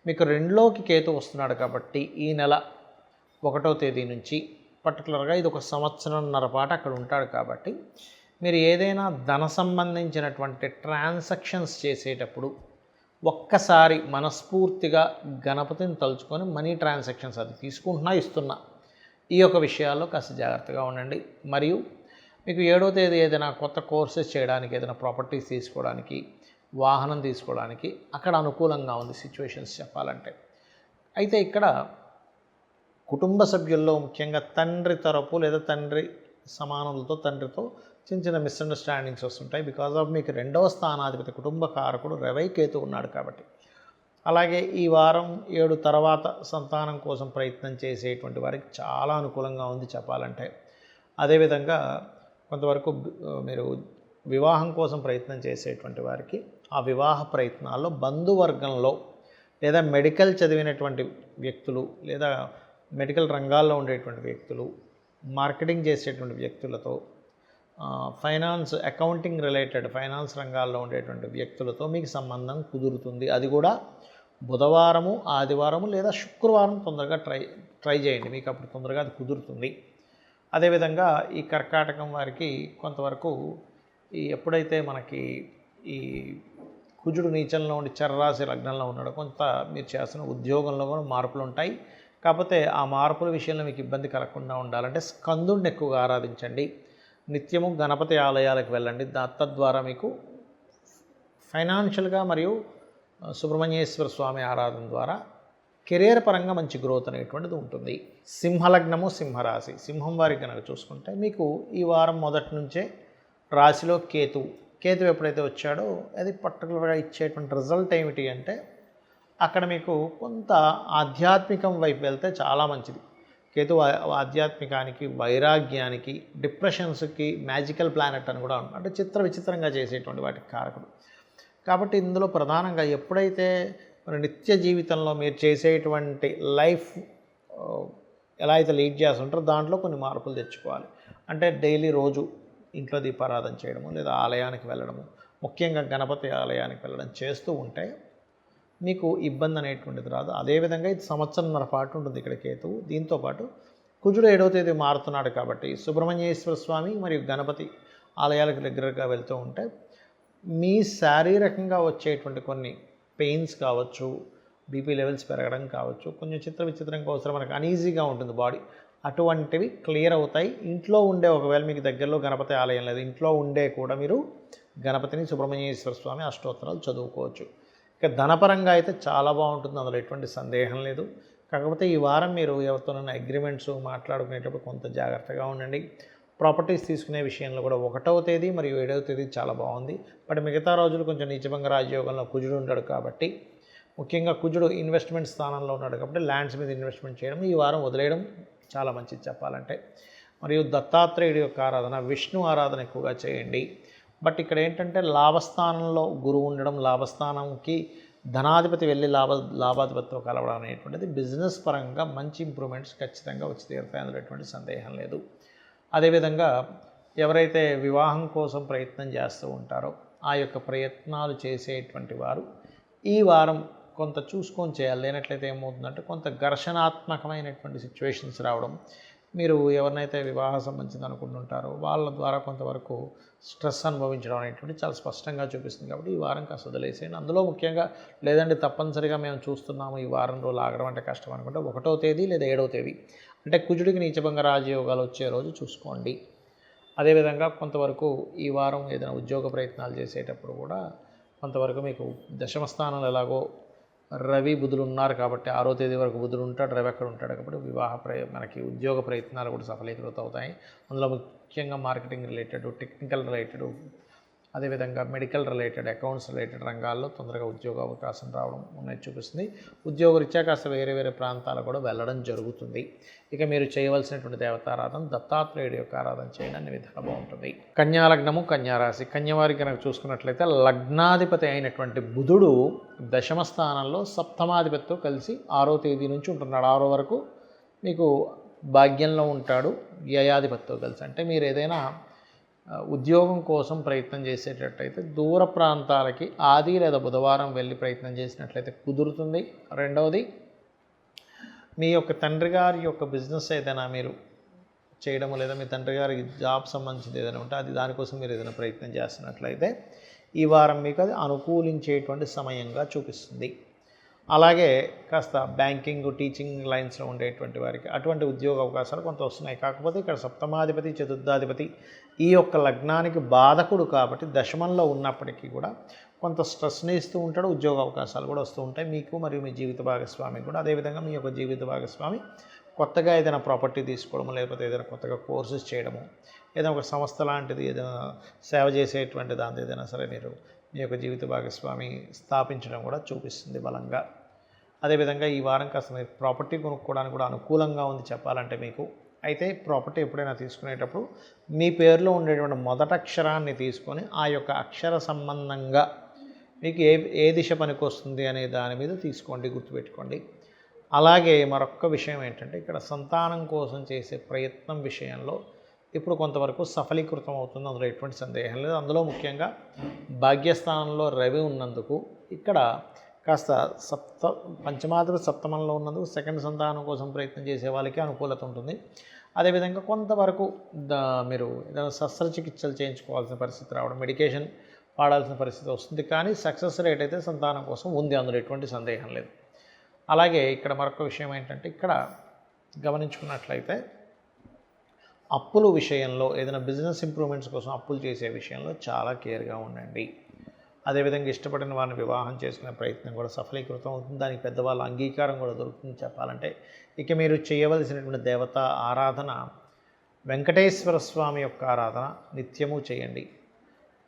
మీకు 2లోకి కేతు వస్తున్నాడు కాబట్టి ఈ నెల 1వ తేదీ నుంచి పర్టికులర్గా ఇది ఒక సంవత్సరంన్నర పాటు అక్కడ ఉంటాడు కాబట్టి మీరు ఏదైనా ధన సంబంధించినటువంటి ట్రాన్సాక్షన్స్ చేసేటప్పుడు ఒక్కసారి మనస్ఫూర్తిగా గణపతిని తలుచుకొని మనీ ట్రాన్సాక్షన్స్ అది తీసుకుంటున్నా ఇస్తున్నా ఈ యొక్క విషయాల్లో కాస్త జాగ్రత్తగా ఉండండి. మరియు మీకు 7వ తేదీ ఏదైనా కొత్త కోర్సెస్ చేయడానికి, ఏదైనా ప్రాపర్టీస్ తీసుకోవడానికి, వాహనం తీసుకోవడానికి అక్కడ అనుకూలంగా ఉంది సిచ్యువేషన్స్ చెప్పాలంటే. అయితే ఇక్కడ కుటుంబ సభ్యుల్లో ముఖ్యంగా తండ్రి తరపు లేదా తండ్రి సమానులతో తండ్రితో చిన్న మిస్అండర్స్టాండింగ్స్ వస్తుంటాయి. బికాజ్ ఆఫ్ మీకు 2వ స్థానాధిపతి కుటుంబ కారకుడు రవి కేతు ఉన్నాడు కాబట్టి. అలాగే ఈ వారం 7 తర్వాత సంతానం కోసం ప్రయత్నం చేసేటువంటి వారికి చాలా అనుకూలంగా ఉంది చెప్పాలంటే. అదేవిధంగా కొంతవరకు మీరు వివాహం కోసం ప్రయత్నం చేసేటువంటి వారికి ఆ వివాహ ప్రయత్నాల్లో బంధువర్గంలో లేదా మెడికల్ చదివినటువంటి వ్యక్తులు లేదా మెడికల్ రంగాల్లో ఉండేటువంటి వ్యక్తులు, మార్కెటింగ్ చేసేటువంటి వ్యక్తులతో, ఫైనాన్స్ అకౌంటింగ్ రిలేటెడ్ ఫైనాన్స్ రంగాల్లో ఉండేటువంటి వ్యక్తులతో మీకు సంబంధం కుదురుతుంది. అది కూడా బుధవారము, ఆదివారము లేదా శుక్రవారం తొందరగా ట్రై చేయండి, మీకు అప్పుడు తొందరగా అది కుదురుతుంది. అదేవిధంగా ఈ కర్కాటకం వారికి కొంతవరకు ఎప్పుడైతే మనకి ఈ కుజుడు నీచంలో ఉండి చరరాశి లగ్నంలో ఉన్నాడో కొంత మీరు చేస్తున్న ఉద్యోగంలో కూడా మార్పులు ఉంటాయి. కాకపోతే ఆ మార్పుల విషయంలో మీకు ఇబ్బంది కలగకుండా ఉండాలంటే స్కందుడిని ఎక్కువగా ఆరాధించండి. నిత్యము గణపతి ఆలయాలకు వెళ్ళండి. తద్వారా మీకు ఫైనాన్షియల్గా మరియు సుబ్రహ్మణ్యేశ్వర స్వామి ఆరాధన ద్వారా కెరియర్ పరంగా మంచి గ్రోత్ అనేటువంటిది ఉంటుంది. సింహలగ్నము, సింహరాశి, సింహం వారికి కనుక చూసుకుంటే మీకు ఈ వారం మొదటి నుంచే రాశిలో కేతు ఎప్పుడైతే వచ్చాడో అది పర్టికులర్గా ఇచ్చేటువంటి రిజల్ట్ ఏమిటి అంటే అక్కడ మీకు కొంత ఆధ్యాత్మికం వైపు వెళ్తే చాలా మంచిది. కేతు ఆధ్యాత్మికానికి, వైరాగ్యానికి, డిప్రెషన్స్కి మ్యాజికల్ ప్లానెట్ అని కూడా ఉంటుంది. అంటే విచిత్రంగా చేసేటువంటి వాటికి కారకుడు కాబట్టి ఇందులో ప్రధానంగా ఎప్పుడైతే మన నిత్య జీవితంలో మీరు చేసేటువంటి లైఫ్ ఎలా అయితే లీడ్ చేస్తుంటారో దాంట్లో కొన్ని మార్పులు తెచ్చుకోవాలి. అంటే డైలీ రోజు ఇంట్లో దీపారాధన చేయడము లేదా ఆలయానికి వెళ్ళడము, ముఖ్యంగా గణపతి ఆలయానికి వెళ్ళడం చేస్తూ ఉంటే మీకు ఇబ్బంది అనేటువంటిది రాదు. అదేవిధంగా ఇది సంవత్సరంన్నర పాటు ఉంటుంది ఇక్కడ కేతువు. దీంతోపాటు కుజుడు 7వ తేదీ మారుతున్నాడు కాబట్టి సుబ్రహ్మణ్యేశ్వర స్వామి మరియు గణపతి ఆలయాలకు దగ్గరగా వెళ్తూ ఉంటే మీ శారీరకంగా వచ్చేటువంటి కొన్ని పెయిన్స్ కావచ్చు, బీపీ లెవెల్స్ పెరగడం కావచ్చు, కొంచెం విచిత్రంగా అవసరం మనకు అనీజీగా ఉంటుంది బాడీ, అటువంటివి క్లియర్ అవుతాయి. ఇంట్లో ఉండే ఒకవేళ మీకు దగ్గరలో గణపతి ఆలయం లేదు, ఇంట్లో ఉండే కూడా మీరు గణపతిని, సుబ్రహ్మణ్యేశ్వర స్వామి అష్టోత్తరాలు చదువుకోవచ్చు. ఇక ధనపరంగా అయితే చాలా బాగుంటుంది, అందులో ఎటువంటి సందేహం లేదు. కాకపోతే ఈ వారం మీరు ఎవరితోనైనా అగ్రిమెంట్స్ మాట్లాడుకునేటప్పుడు కొంత జాగ్రత్తగా ఉండండి. ప్రాపర్టీస్ తీసుకునే విషయంలో కూడా 1వ తేదీ మరియు 7వ తేదీ చాలా బాగుంది. బట్ మిగతా రోజులు కొంచెం నీచభంగ రాజయోగంలో కుజుడు ఉంటాడు కాబట్టి, ముఖ్యంగా కుజుడు ఇన్వెస్ట్మెంట్ స్థానంలో ఉన్నాడు కాబట్టి ల్యాండ్స్ మీద ఇన్వెస్ట్మెంట్ చేయడం ఈ వారం వదిలేయడం చాలా మంచిది చెప్పాలంటే. మరియు దత్తాత్రేయుడి యొక్క ఆరాధన, విష్ణు ఆరాధన ఎక్కువగా చేయండి. బట్ ఇక్కడ ఏంటంటే లాభస్థానంలో గురువు ఉండడం, లాభస్థానంకి ధనాధిపతి వెళ్ళి లాభాధిపతితో కలవడం అనేటువంటిది బిజినెస్ పరంగా మంచి ఇంప్రూవ్మెంట్స్ ఖచ్చితంగా వచ్చి తీరుతాయి, అందులో ఎటువంటి సందేహం లేదు. అదేవిధంగా ఎవరైతే వివాహం కోసం ప్రయత్నం చేస్తూ ఉంటారో ఆ యొక్క ప్రయత్నాలు చేసేటువంటి వారు ఈ వారం కొంత చూసుకొని చేయాలి. లేనట్లయితే ఏమవుతుందంటే కొంత ఘర్షణాత్మకమైనటువంటి సిచ్యువేషన్స్ రావడం, మీరు ఎవరినైతే వివాహ సంబంధించింది అనుకుంటుంటారో వాళ్ళ ద్వారా కొంతవరకు స్ట్రెస్ అనుభవించడం అనేటువంటి చాలా స్పష్టంగా చూపిస్తుంది. కాబట్టి ఈ వారం కాస్త వదిలేసేయండి. అందులో ముఖ్యంగా లేదంటే తప్పనిసరిగా మేము చూస్తున్నాము ఈ వారం రోజులు ఆగడం అంటే కష్టం అనుకుంటే 1వ తేదీ లేదా 7వ తేదీ అంటే కుజుడికి నీచభంగ రాజయోగాలు వచ్చే రోజు చూసుకోండి. అదేవిధంగా కొంతవరకు ఈ వారం ఏదైనా ఉద్యోగ ప్రయత్నాలు చేసేటప్పుడు కూడా కొంతవరకు మీకు దశమ స్థానంలో ఎలాగో రవి బుధులు ఉన్నారు కాబట్టి 6వ తేదీ వరకు బుధుడు ఉంటాడు, రవి అక్కడ ఉంటాడు కాబట్టి మనకి ఉద్యోగ ప్రయత్నాలు కూడా సఫలీకృతం అవుతాయి. అందులో ముఖ్యంగా మార్కెటింగ్ రిలేటెడ్, టెక్నికల్ రిలేటెడ్, అదేవిధంగా మెడికల్ రిలేటెడ్, అకౌంట్స్ రిలేటెడ్ రంగాల్లో తొందరగా ఉద్యోగ అవకాశం రావడం ఉన్నది చూపిస్తుంది. ఉద్యోగరీత్యా కాస్త వేరే వేరే ప్రాంతాలకు కూడా వెళ్ళడం జరుగుతుంది. ఇక మీరు చేయవలసినటువంటి దేవతారాధన దత్తాత్రేయుడి యొక్క ఆరాధన చేయండి, అన్ని విధాలు బాగుంటుంది. కన్యా లగ్నము, కన్యా రాశి. కన్యవారికి కనుక చూసుకున్నట్లయితే లగ్నాధిపతి అయినటువంటి బుధుడు దశమ స్థానంలో సప్తమాధిపతితో కలిసి 6వ తేదీ నుంచి ఉంటున్నాడు. 6 వరకు మీకు భాగ్యంలో ఉంటాడు వ్యయాధిపతితో కలిసి. అంటే మీరు ఏదైనా ఉద్యోగం కోసం ప్రయత్నం చేసేటట్టయితే దూర ప్రాంతాలకి ఆది లేదా బుధవారం వెళ్ళి ప్రయత్నం చేసినట్లయితే కుదురుతుంది. రెండవది, మీ యొక్క తండ్రి గారి యొక్క బిజినెస్ ఏదైనా మీరు చేయడము లేదా మీ తండ్రి గారికి జాబ్ సంబంధించింది ఏదైనా ఉంటే అది దానికోసం మీరు ఏదైనా ప్రయత్నం చేస్తున్నట్లయితే ఈ వారం మీకు అది అనుకూలించేటువంటి సమయంగా చూపిస్తుంది. అలాగే కాస్త బ్యాంకింగ్, టీచింగ్ లైన్స్లో ఉండేటువంటి వారికి అటువంటి ఉద్యోగ అవకాశాలు కొంత వస్తున్నాయి. కాకపోతే ఇక్కడ సప్తమాధిపతి, చతుర్థాధిపతి ఈ యొక్క లగ్నానికి బాధకుడు కాబట్టి దశమంలో ఉన్నప్పటికీ కూడా కొంత స్ట్రెస్ని ఇస్తూ ఉంటాడు. ఉద్యోగ అవకాశాలు కూడా వస్తూ ఉంటాయి మీకు మరియు మీ జీవిత భాగస్వామికి కూడా. అదేవిధంగా మీ యొక్క జీవిత భాగస్వామి కొత్తగా ఏదైనా ప్రాపర్టీ తీసుకోవడము, లేకపోతే ఏదైనా కొత్తగా కోర్సెస్ చేయడము, ఏదైనా ఒక సంస్థ లాంటిది ఏదైనా సేవ చేసేటువంటి దాంతో ఏదైనా సరే మీరు మీ యొక్క జీవిత భాగస్వామి స్థాపించడం కూడా చూపిస్తుంది బలంగా. అదేవిధంగా ఈ వారం కాస్త మీరు ప్రాపర్టీ కొనుక్కోవడానికి కూడా అనుకూలంగా ఉంది చెప్పాలంటే మీకు. అయితే ప్రాపర్టీ ఎప్పుడైనా తీసుకునేటప్పుడు మీ పేరులో ఉండేటువంటి మొదటి అక్షరాన్ని తీసుకొని ఆ యొక్క అక్షర సంబంధంగా మీకు ఏ దిశ పనికి వస్తుంది అనే దాని మీద తీసుకోండి, గుర్తుపెట్టుకోండి. అలాగే మరొక విషయం ఏంటంటే ఇక్కడ సంతానం కోసం చేసే ప్రయత్నం విషయంలో ఇప్పుడు కొంతవరకు సఫలీకృతం అవుతుంది, అందులో ఎటువంటి సందేహం లేదు. అందులో ముఖ్యంగా భాగ్యస్థానంలో రవి ఉన్నందుకు ఇక్కడ కాస్త పంచమాధిపతి సప్తమంలో ఉన్నందుకు సెకండ్ సంతానం కోసం ప్రయత్నం చేసే వాళ్ళకి అనుకూలత ఉంటుంది. అదేవిధంగా కొంతవరకు మీరు ఏదైనా శస్త్రచికిత్సలు చేయించుకోవాల్సిన పరిస్థితి రావడం, మెడికేషన్ వాడాల్సిన పరిస్థితి వస్తుంది. కానీ సక్సెస్ రేట్ అయితే సంతానం కోసం ఉంది, అందులో ఎటువంటి సందేహం లేదు. అలాగే ఇక్కడ మరొక విషయం ఏంటంటే ఇక్కడ గమనించుకున్నట్లయితే అప్పుల విషయంలో ఏదైనా బిజినెస్ ఇంప్రూవ్మెంట్స్ కోసం అప్పులు చేసే విషయంలో చాలా కేర్గా ఉండండి. అదేవిధంగా ఇష్టపడిన వారిని వివాహం చేసుకునే ప్రయత్నం కూడా సఫలీకృతం అవుతుంది. దానికి పెద్దవాళ్ళ అంగీకారం కూడా దొరుకుతుంది చెప్పాలంటే. ఇక మీరు చేయవలసినటువంటి దేవతా ఆరాధన వెంకటేశ్వర స్వామి యొక్క ఆరాధన నిత్యము చేయండి.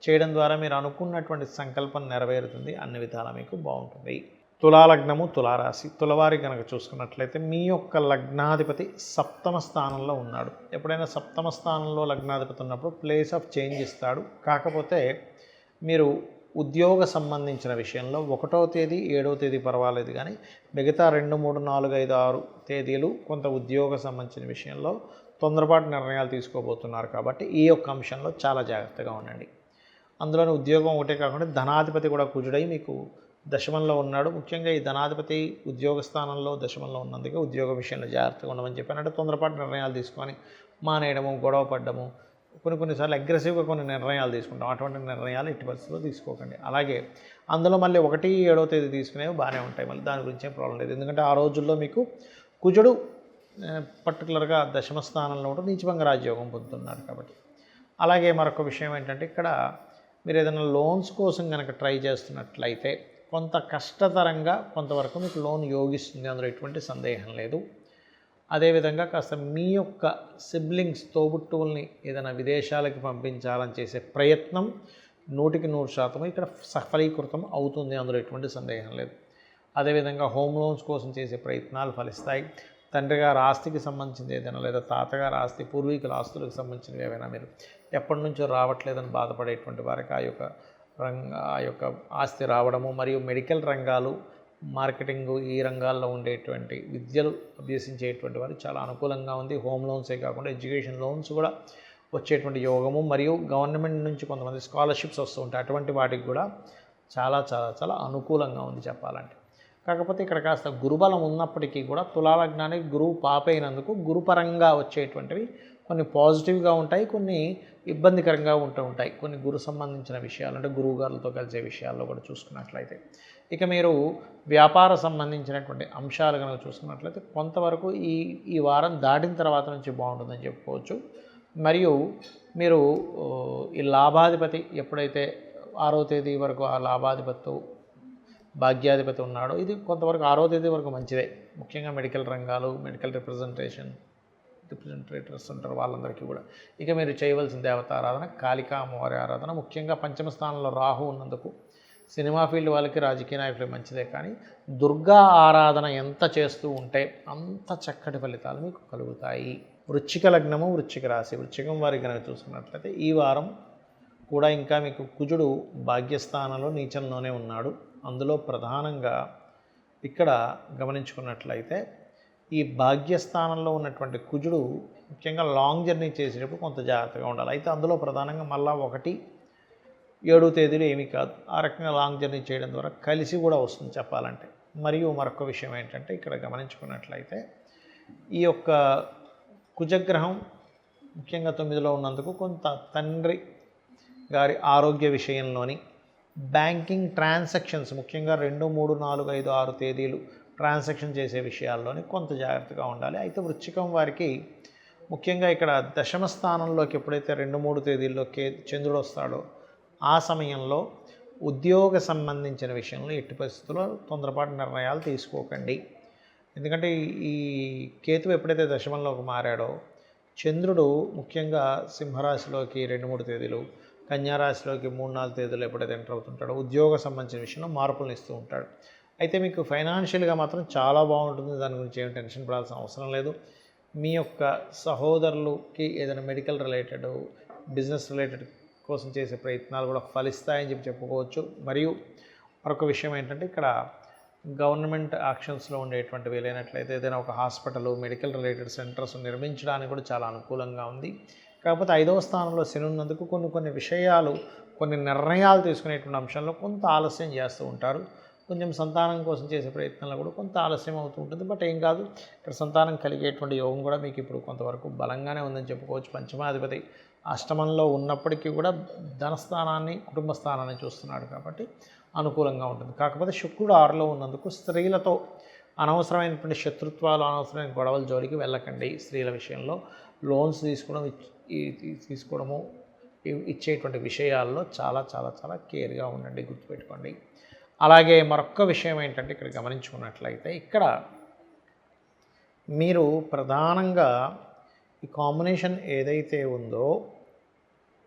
చేయడం ద్వారా మీరు అనుకున్నటువంటి సంకల్పం నెరవేరుతుంది, అన్ని విధాలా మీకు బాగుంటుంది. తులాలగ్నము, తులారాశి. తులవారి కనుక చూసుకున్నట్లయితే మీ యొక్క లగ్నాధిపతి సప్తమ స్థానంలో ఉన్నాడు. ఎప్పుడైనా సప్తమ స్థానంలో లగ్నాధిపతి ఉన్నప్పుడు ప్లేస్ ఆఫ్ చేంజ్ ఇస్తాడు. కాకపోతే మీరు ఉద్యోగ సంబంధించిన విషయంలో 1వ తేదీ 7వ తేదీ పర్వాలేదు, కానీ మిగతా 2, 3, 4, 5, 6 తేదీలు కొంత ఉద్యోగ సంబంధించిన విషయంలో తొందరపాటు నిర్ణయాలు తీసుకోబోతున్నారు కాబట్టి ఈ యొక్క అంశంలో చాలా జాగ్రత్తగా ఉండండి. అందులోని ఉద్యోగం ఒకటే కాకుండా ధనాధిపతి కూడా కుజుడై మీకు దశమంలో ఉన్నాడు. ముఖ్యంగా ఈ ధనాధిపతి ఉద్యోగ స్థానంలో దశమంలో ఉన్నందుకే ఉద్యోగ విషయంలో జాగ్రత్తగా ఉండమని చెప్పాను. అంటే తొందరపాటు నిర్ణయాలు తీసుకొని మానేయడము, గొడవ పడ్డము, కొన్నిసార్లు అగ్రెసివ్గా కొన్ని నిర్ణయాలు తీసుకుంటాం. అటువంటి నిర్ణయాలు ఇటు పరిస్థితుల్లో తీసుకోకండి. అలాగే అందులో మళ్ళీ 1, 7వ తేదీ తీసుకునేవి బాగానే ఉంటాయి, మళ్ళీ దాని గురించి ఏం ప్రాబ్లం లేదు. ఎందుకంటే ఆ రోజుల్లో మీకు కుజుడు పర్టికులర్గా దశమ స్థానంలో ఉంటూ నీచభంగ రాజయోగం పొందుతున్నాడు కాబట్టి. అలాగే మరొక విషయం ఏంటంటే ఇక్కడ మీరు ఏదైనా లోన్స్ కోసం కనుక ట్రై చేస్తున్నట్లయితే కొంత కష్టతరంగా కొంతవరకు మీకు లోన్ యోగిస్తుంది, అందులో ఎటువంటి సందేహం లేదు. అదేవిధంగా కాస్త మీ యొక్క సిబ్లింగ్స్, తోబుట్టువుల్ని ఏదైనా విదేశాలకు పంపించాలని చేసే ప్రయత్నం 100కి 100% ఇక్కడ సఫలీకృతం అవుతుంది, అందులో ఎటువంటి సందేహం లేదు. అదేవిధంగా హోమ్ లోన్స్ కోసం చేసే ప్రయత్నాలు ఫలిస్తాయి. తండ్రి గారి ఆస్తికి సంబంధించింది ఏదైనా లేదా తాతగారి ఆస్తి, పూర్వీకుల ఆస్తులకు సంబంధించినవి ఏవైనా మీరు ఎప్పటి నుంచో రావట్లేదని బాధపడేటువంటి వారికి ఆ యొక్క ఆస్తి రావడము, మరియు మెడికల్ రంగాలు, మార్కెటింగు ఈ రంగాల్లో ఉండేటువంటి విద్యలు అభ్యసించేటువంటి వారు చాలా అనుకూలంగా ఉంది. హోమ్ లోన్సే కాకుండా ఎడ్యుకేషన్ లోన్స్ కూడా వచ్చేటువంటి యోగము, మరియు గవర్నమెంట్ నుంచి కొంతమంది స్కాలర్షిప్స్ వస్తూ ఉంటాయి, అటువంటి వాటికి కూడా చాలా చాలా చాలా అనుకూలంగా ఉంది చెప్పాలంటే. కాకపోతే ఇక్కడ కాస్త గురుబలం ఉన్నప్పటికీ కూడా తులాలగ్నానికి గురువు పాపైనందుకు గురుపరంగా వచ్చేటువంటివి కొన్ని పాజిటివ్గా ఉంటాయి, కొన్ని ఇబ్బందికరంగా ఉంటాయి. కొన్ని గురు సంబంధించిన విషయాలు అంటే గురువు గారులతో కలిసే విషయాల్లో కూడా చూసుకున్నట్లయితే. ఇక మీరు వ్యాపార సంబంధించినటువంటి అంశాలు కనుక చూసుకున్నట్లయితే కొంతవరకు ఈ వారం దాటిన తర్వాత నుంచి బాగుంటుందని చెప్పుకోవచ్చు. మరియు మీరు ఈ లాభాధిపతి ఎప్పుడైతే 6వ తేదీ వరకు ఆ లాభాధిపతితో భాగ్యాధిపతి ఉన్నాడో ఇది కొంతవరకు 6వ తేదీ వరకు మంచిదే. ముఖ్యంగా మెడికల్ రంగాలు, మెడికల్ రిప్రజెంటేషన్ రిప్రజెంటేటర్స్ ఉంటారు వాళ్ళందరికీ కూడా. ఇక మీరు చేయవలసిన దేవత ఆరాధన కాళికా అమ్మవారి ఆరాధన. ముఖ్యంగా పంచమ స్థానంలో రాహు ఉన్నందుకు సినిమా ఫీల్డ్ వాళ్ళకి, రాజకీయ నాయకులకి మంచిదే, కానీ దుర్గా ఆరాధన ఎంత చేస్తూ ఉంటే అంత చక్కటి ఫలితాలు మీకు కలుగుతాయి. వృశ్చిక లగ్నము, వృశ్చిక రాశి, వృశ్చికం వారికి కనుక చూసుకున్నట్లయితే ఈ వారం కూడా ఇంకా మీకు కుజుడు భాగ్యస్థానంలో నీచంలోనే ఉన్నాడు. అందులో ప్రధానంగా ఇక్కడ గమనించుకున్నట్లయితే ఈ భాగ్యస్థానంలో ఉన్నటువంటి కుజుడు ముఖ్యంగా లాంగ్ జర్నీ చేసేటప్పుడు కొంత జాగ్రత్తగా ఉండాలి. అయితే అందులో ప్రధానంగా మళ్ళా 1, 7 తేదీలు ఏమీ కాదు. ఆ రకంగా లాంగ్ జర్నీ చేయడం ద్వారా కలిసి కూడా వస్తుంది చెప్పాలంటే. మరియు మరొక విషయం ఏంటంటే ఇక్కడ గమనించుకున్నట్లయితే ఈ యొక్క కుజగ్రహం ముఖ్యంగా 9లో ఉన్నందుకు కొంత తండ్రి గారి ఆరోగ్య విషయంలోని, బ్యాంకింగ్ ట్రాన్సాక్షన్స్ ముఖ్యంగా 2, 3, 4, 5, 6 తేదీలు ట్రాన్సాక్షన్ చేసే విషయాల్లోని కొంత జాగ్రత్తగా ఉండాలి. అయితే వృశ్చికం వారికి ముఖ్యంగా ఇక్కడ దశమ స్థానంలోకి ఎప్పుడైతే 2, 3 తేదీల్లో చంద్రుడు వస్తాడో ఆ సమయంలో ఉద్యోగ సంబంధించిన విషయంలో ఎట్టి పరిస్థితుల్లో తొందరపాటు నిర్ణయాలు తీసుకోకండి. ఎందుకంటే ఈ కేతువు ఎప్పుడైతే దశమంలోకి మారాడో చంద్రుడు ముఖ్యంగా సింహరాశిలోకి 2, 3 తేదీలు, కన్యారాశిలోకి 3, 4 తేదీలు ఎప్పుడైతే ఎంటర్ అవుతుంటాడో ఉద్యోగ సంబంధించిన విషయంలో మార్పులను ఇస్తూ ఉంటాడు. అయితే మీకు ఫైనాన్షియల్గా మాత్రం చాలా బాగుంటుంది. దాని గురించి ఏం టెన్షన్ పడాల్సిన అవసరం లేదు. మీ యొక్క సహోదరులకి ఏదైనా మెడికల్ రిలేటెడ్, బిజినెస్ రిలేటెడ్ కోసం చేసే ప్రయత్నాలు కూడా ఫలిస్తాయని చెప్పుకోవచ్చు. మరియు మరొక విషయం ఏంటంటే ఇక్కడ గవర్నమెంట్ యాక్షన్స్లో ఉండేటువంటి వీలైనట్లయితే ఏదైనా ఒక హాస్పిటల్, మెడికల్ రిలేటెడ్ సెంటర్స్ నిర్మించడానికి కూడా చాలా అనుకూలంగా ఉంది. కాకపోతే 5వ స్థానంలో శని ఉన్నందుకు కొన్ని విషయాలు, కొన్ని నిర్ణయాలు తీసుకునేటువంటి అంశంలో కొంత ఆలస్యం చేస్తూ ఉంటారు. కొంచెం సంతానం కోసం చేసే ప్రయత్నంలో కూడా కొంత ఆలస్యం అవుతూ ఉంటుంది. బట్ ఏం కాదు, ఇక్కడ సంతానం కలిగేటువంటి యోగం కూడా మీకు ఇప్పుడు కొంతవరకు బలంగానే ఉందని చెప్పుకోవచ్చు. పంచమాధిపతి అష్టమంలో ఉన్నప్పటికీ కూడా ధనస్థానాన్ని, కుటుంబ స్థానాన్ని చూస్తున్నాడు కాబట్టి అనుకూలంగా ఉంటుంది. కాకపోతే శుక్రుడు 6లో ఉన్నందుకు స్త్రీలతో అనవసరమైనటువంటి శత్రుత్వాలు, అనవసరమైన గొడవల జోలికి వెళ్ళకండి. స్త్రీల విషయంలో లోన్స్ తీసుకోవడము ఇచ్చేటువంటి విషయాల్లో చాలా చాలా చాలా కేర్గా ఉండండి, గుర్తుపెట్టుకోండి. అలాగే మరొక విషయం ఏంటంటే ఇక్కడ గమనించుకున్నట్లయితే ఇక్కడ మీరు ప్రధానంగా ఈ కాంబినేషన్ ఏదైతే ఉందో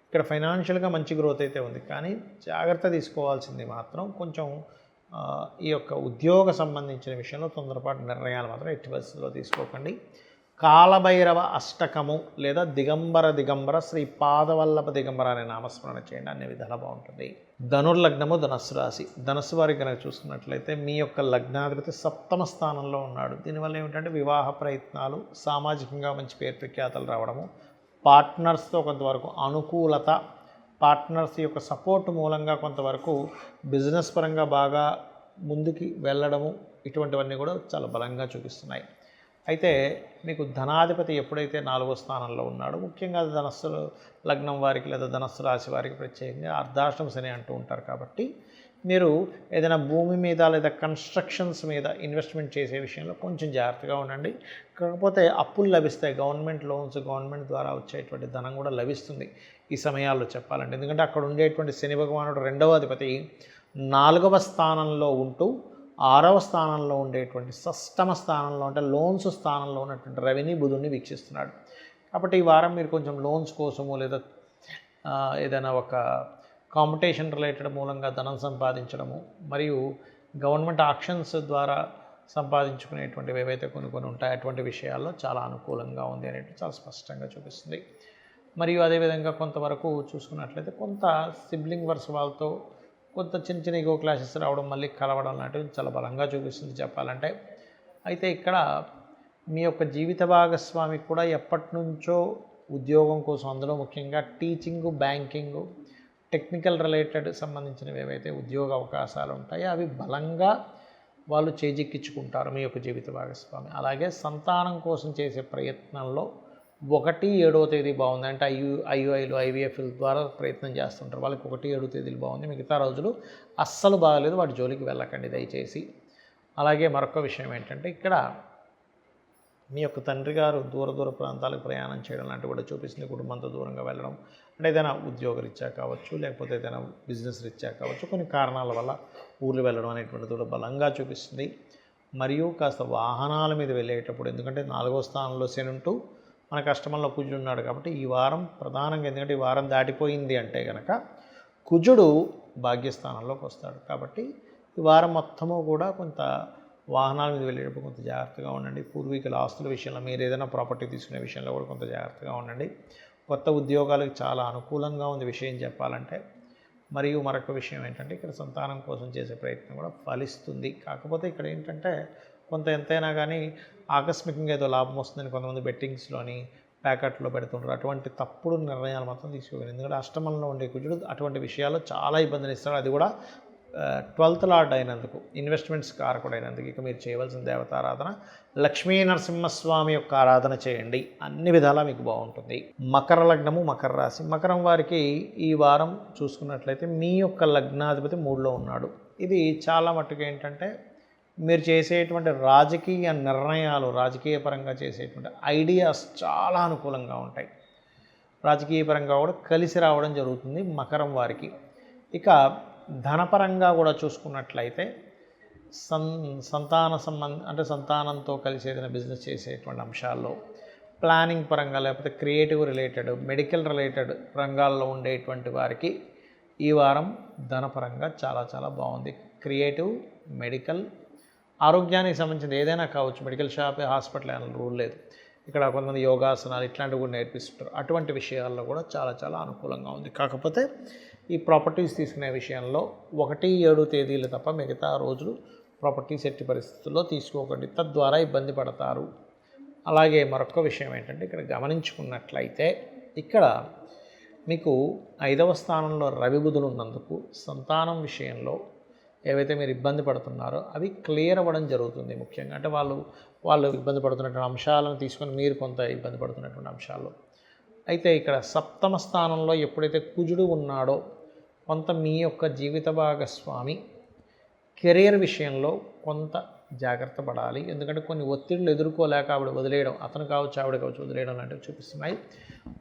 ఇక్కడ ఫైనాన్షియల్గా మంచి గ్రోత్ అయితే ఉంది, కానీ జాగ్రత్త తీసుకోవాల్సింది మాత్రం కొంచెం ఈ యొక్క ఉద్యోగ సంబంధించిన విషయంలో తొందరపాటు నిర్ణయాలు మాత్రం ఎట్టి పరిస్థితుల్లో తీసుకోకండి. కాలభైరవ అష్టకము లేదా దిగంబర శ్రీ పాదవల్లభ దిగంబర అనే నామస్మరణ చేయండి, అన్ని విధాలా బాగుంటుంది. ధనుర్లగ్నము, ధనస్సు రాశి. ధనస్సు వారికి కనుక చూసుకున్నట్లయితే మీ యొక్క లగ్నాధిపతి 7వ స్థానంలో ఉన్నాడు. దీనివల్ల ఏమిటంటే వివాహ ప్రయత్నాలు, సామాజికంగా మంచి పేరు ప్రఖ్యాతలు రావడము, పార్ట్నర్స్తో కొంతవరకు అనుకూలత, పార్ట్నర్స్ యొక్క సపోర్ట్ మూలంగా కొంతవరకు బిజినెస్ పరంగా బాగా ముందుకి వెళ్ళడము, ఇటువంటివన్నీ కూడా చాలా బలంగా చూపిస్తున్నాయి. అయితే మీకు ధనాధిపతి ఎప్పుడైతే 4వ స్థానంలో ఉన్నాడో ముఖ్యంగా ధనస్సు లగ్నం వారికి లేదా ధనస్సు రాశి వారికి ప్రత్యేకంగా అర్ధాష్టమ శని అంటూ ఉంటారు. కాబట్టి మీరు ఏదైనా భూమి మీద లేదా కన్స్ట్రక్షన్స్ మీద ఇన్వెస్ట్మెంట్ చేసే విషయంలో కొంచెం జాగ్రత్తగా ఉండండి. కాకపోతే అప్పులు లభిస్తాయి, గవర్నమెంట్ లోన్స్, గవర్నమెంట్ ద్వారా వచ్చేటువంటి ధనం కూడా లభిస్తుంది ఈ సమయాల్లో చెప్పాలంటే. ఎందుకంటే అక్కడ ఉండేటువంటి శని భగవానుడు 2వ అధిపతి 4వ స్థానంలో ఉంటూ 6వ స్థానంలో ఉండేటువంటి షష్టమ స్థానంలో అంటే లోన్స్ స్థానంలో ఉన్నటువంటి రవిని, బుధుడిని వీక్షిస్తున్నాడు. కాబట్టి ఈ వారం మీరు కొంచెం లోన్స్ కోసము లేదా ఏదైనా ఒక కాంపిటీషన్ రిలేటెడ్ మూలంగా ధనం సంపాదించడము, మరియు గవర్నమెంట్ ఆక్షన్స్ ద్వారా సంపాదించుకునేటువంటివి ఏవైతే కొన్ని ఉంటాయి అటువంటి విషయాల్లో చాలా అనుకూలంగా ఉంది అనేది చాలా స్పష్టంగా చూపిస్తుంది. మరియు అదేవిధంగా కొంతవరకు చూసుకున్నట్లయితే కొంత సిబ్లింగ్ వర్స్ వాళ్ళతో కొంత చిన్న ఈగో క్లాషెస్ రావడం, మళ్ళీ కలవడం లాంటివి చాలా బలంగా చూపిస్తుంది చెప్పాలంటే. అయితే ఇక్కడ మీ యొక్క జీవిత భాగస్వామికి కూడా ఎప్పటి నుంచో ఉద్యోగం కోసం, అందులో ముఖ్యంగా టీచింగు, బ్యాంకింగు, టెక్నికల్ రిలేటెడ్ సంబంధించినవి ఏవైతే ఉద్యోగ అవకాశాలు ఉంటాయో అవి బలంగా వాళ్ళు చేజిక్కించుకుంటారు మీ యొక్క జీవిత భాగస్వామి. అలాగే సంతానం కోసం చేసే ప్రయత్నంలో 1, 7వ తేదీ బాగుంది అంటే ఐయుఐలు, ఐవీఎఫ్ల ద్వారా ప్రయత్నం చేస్తుంటారు. వాళ్ళకి 1, 7 తేదీలు బాగుంది, మిగతా రోజులు అస్సలు బాగలేదు, వాటి జోలికి వెళ్ళకండి దయచేసి. అలాగే మరొక విషయం ఏంటంటే ఇక్కడ మీ యొక్క తండ్రి గారు దూర ప్రాంతాలకు ప్రయాణం చేయడం లాంటివి కూడా చూపిస్తుంది. కుటుంబంతో దూరంగా వెళ్ళడం అంటే ఏదైనా ఉద్యోగ రీత్యా కావచ్చు, లేకపోతే ఏదైనా బిజినెస్ రీత్యా కావచ్చు, కొన్ని కారణాల వల్ల ఊర్లు వెళ్ళడం అనేటువంటిది కూడా బలంగా చూపిస్తుంది. మరియు కాస్త వాహనాల మీద వెళ్ళేటప్పుడు, ఎందుకంటే 4వ స్థానంలో శని ఉంటూ మనకు అష్టమంలో కుజుడు ఉన్నాడు కాబట్టి ఈ వారం ప్రధానంగా, ఎందుకంటే ఈ వారం దాటిపోయింది అంటే కనుక కుజుడు భాగ్యస్థానంలోకి వస్తాడు. కాబట్టి ఈ వారం మొత్తము కూడా కొంత వాహనాల మీద వెళ్ళేటప్పుడు కొంత జాగ్రత్తగా ఉండండి. పూర్వీకుల ఆస్తుల విషయంలో, మీరు ఏదైనా ప్రాపర్టీ తీసుకునే విషయంలో కూడా కొంత జాగ్రత్తగా ఉండండి. కొత్త ఉద్యోగాలకు చాలా అనుకూలంగా ఉంది విషయం చెప్పాలంటే. మరియు మరొక విషయం ఏంటంటే ఇక్కడ సంతానం కోసం చేసే ప్రయత్నం కూడా ఫలిస్తుంది. కాకపోతే ఇక్కడ ఏంటంటే కొంత ఎంతైనా కానీ ఆకస్మికంగా ఏదో లాభం వస్తుందని కొంతమంది బెట్టింగ్స్లోని ప్యాకెట్లో పెడుతుంటారు. అటువంటి తప్పుడు నిర్ణయాలు మాత్రం తీసుకోవాలి. ఎందుకంటే అష్టమంలో ఉండే కుజుడు అటువంటి విషయాల్లో చాలా ఇబ్బందిని ఇస్తాడు. అది కూడా 12th లార్డ్ అయినందుకు, ఇన్వెస్ట్మెంట్స్ కారకుడు అయినందుకు. ఇక మీరు చేయవలసిన దేవతారాధన లక్ష్మీ నరసింహస్వామి యొక్క ఆరాధన చేయండి. అన్ని విధాలా మీకు బాగుంటుంది. మకర లగ్నము, మకర రాశి. మకరం వారికి ఈ వారం చూసుకున్నట్లయితే మీ యొక్క లగ్నాధిపతి 3లో ఉన్నాడు. ఇది చాలా మట్టుకు ఏంటంటే మీరు చేసేటువంటి రాజకీయ నిర్ణయాలు, రాజకీయ పరంగా చేసేటువంటి ఐడియాస్ చాలా అనుకూలంగా ఉంటాయి. రాజకీయ పరంగా కూడా కలిసి రావడం జరుగుతుంది మకరం వారికి. ఇక ధనపరంగా కూడా చూసుకున్నట్లయితే సంతానంతో కలిసి ఏదైనా బిజినెస్ చేసేటువంటి అంశాల్లో, ప్లానింగ్ పరంగా, లేకపోతే క్రియేటివ్ రిలేటెడ్, మెడికల్ రిలేటెడ్ రంగాల్లో ఉండేటువంటి వారికి ఈ వారం ధనపరంగా చాలా చాలా బాగుంది. క్రియేటివ్, మెడికల్, ఆరోగ్యానికి సంబంధించిన ఏదైనా కావచ్చు. మెడికల్ షాప్, హాస్పిటల్ అని రూల్ లేదు. ఇక్కడ కొంతమంది యోగాసనాలు ఇట్లాంటివి కూడా నేర్పిస్తుంటారు. అటువంటి విషయాల్లో కూడా చాలా చాలా అనుకూలంగా ఉంది. కాకపోతే ఈ ప్రాపర్టీస్ తీసుకునే విషయంలో 1, 7 తేదీలు తప్ప మిగతా రోజులు ప్రాపర్టీస్ ఎట్టి పరిస్థితుల్లో తీసుకోకండి, తద్వారా ఇబ్బంది పడతారు. అలాగే మరొక విషయం ఏంటంటే ఇక్కడ గమనించుకున్నట్లయితే ఇక్కడ మీకు 5వ స్థానంలో రవి బుధులు ఉన్నందుకు సంతానం విషయంలో ఏవైతే మీరు ఇబ్బంది పడుతున్నారో అవి క్లియర్ అవ్వడం జరుగుతుంది. ముఖ్యంగా అంటే వాళ్ళు ఇబ్బంది పడుతున్నటువంటి అంశాలను తీసుకొని మీరు కొంత ఇబ్బంది పడుతున్నటువంటి అంశాలు. అయితే ఇక్కడ 7వ స్థానంలో ఎప్పుడైతే కుజుడు ఉన్నాడో కొంత మీ యొక్క జీవిత భాగస్వామి కెరీర్ విషయంలో కొంత జాగ్రత్త పడాలి. ఎందుకంటే కొన్ని ఒత్తిడులు ఎదుర్కోలేక ఆవిడ వదిలేయడం, అతను కావచ్చు ఆవిడ కావచ్చు వదిలేయడం లాంటివి చూపిస్తున్నాయి.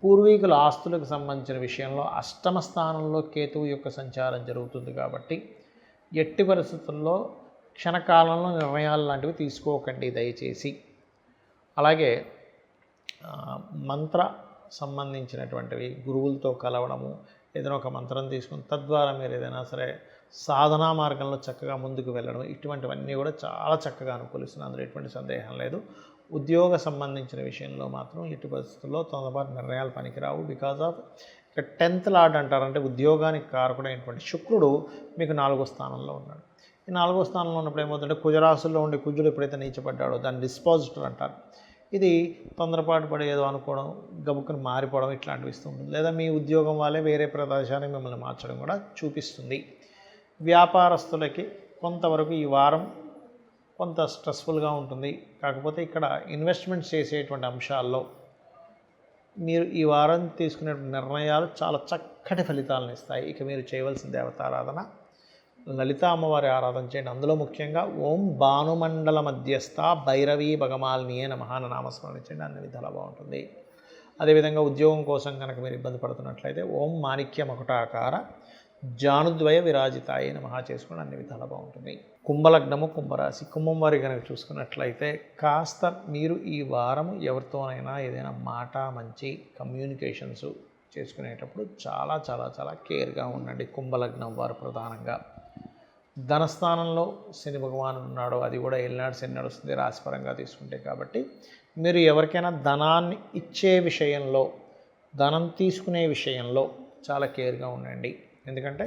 పూర్వీకుల ఆస్తులకు సంబంధించిన విషయంలో 8వ స్థానంలో కేతువు యొక్క సంచారం జరుగుతుంది కాబట్టి ఎట్టి పరిస్థితుల్లో క్షణకాలంలో నిర్ణయాలు లాంటివి తీసుకోకండి దయచేసి. అలాగే మంత్ర సంబంధించినటువంటివి, గురువులతో కలవడము, ఏదైనా ఒక మంత్రం తీసుకుని తద్వారా మీరు ఏదైనా సరే సాధనా మార్గంలో చక్కగా ముందుకు వెళ్ళడం, ఇటువంటివన్నీ కూడా చాలా చక్కగా అనుకూలిస్తుంది. అందులో ఎటువంటి సందేహం లేదు. ఉద్యోగ సంబంధించిన విషయంలో మాత్రం ఎట్టి పరిస్థితుల్లో తొందరపాటు నిర్ణయాలు పనికిరావు. బికాజ్ ఆఫ్ ఇక్కడ 10th లార్డ్ అంటారు, అంటే ఉద్యోగానికి కారకుడైనటువంటి శుక్రుడు మీకు 4వ స్థానంలో ఉన్నాడు. ఈ 4వ స్థానంలో ఉన్నప్పుడు ఏమవుతుందంటే కుజరాశుల్లో ఉండే కుజుడు ఎప్పుడైతే నీచపడ్డాడో దాన్ని డిస్పాజిటర్ అంటారు. ఇది తొందరపాటు పడి ఏదో అనుకోవడం, గబుక్కుని మారిపోవడం ఇట్లాంటివి ఇస్తూ ఉంటుంది. లేదా మీ ఉద్యోగం వాళ్ళే వేరే ప్రదేశానికి మిమ్మల్ని మార్చడం కూడా చూపిస్తుంది. వ్యాపారస్తులకి కొంతవరకు ఈ వారం కొంత స్ట్రెస్ఫుల్గా ఉంటుంది. కాకపోతే ఇక్కడ ఇన్వెస్ట్మెంట్స్ చేసేటువంటి అంశాల్లో మీరు ఈ వారం తీసుకునే నిర్ణయాలు చాలా చక్కటి ఫలితాలను ఇస్తాయి. ఇక మీరు చేయవలసిన దేవతారాధన లలిత అమ్మవారి ఆరాధన చేయండి. అందులో ముఖ్యంగా ఓం భానుమండల మధ్యస్థ భైరవీ భగమాలినియే నమః అన్న నామస్మరణ చేయండి. అన్ని విధాలా బాగుంటుంది. అదేవిధంగా ఉద్యోగం కోసం కనుక మీరు ఇబ్బంది పడుతున్నట్లయితే ఓం మాణిక్య మకుటాకార జానుద్వయ విరాజితాయే నమః చేసుకోండి. అన్ని విధాలా బాగుంటుంది. కుంభలగ్నము, కుంభరాశి. కుంభం వారి కనుక చూసుకున్నట్లయితే కాస్త మీరు ఈ వారం ఎవరితోనైనా ఏదైనా మాట మంచి కమ్యూనికేషన్స్ చేసుకునేటప్పుడు చాలా చాలా చాలా కేర్గా ఉండండి. కుంభలగ్నం వారు ప్రధానంగా. ధనస్థానంలో శని భగవానుడు ఉన్నాడు, అది కూడా ఏలినాడు శని నడుస్తుంది రాశిపరంగా తీసుకుంటే. కాబట్టి మీరు ఎవరికైనా ధనాన్ని ఇచ్చే విషయంలో, ధనం తీసుకునే విషయంలో చాలా కేర్గా ఉండండి. ఎందుకంటే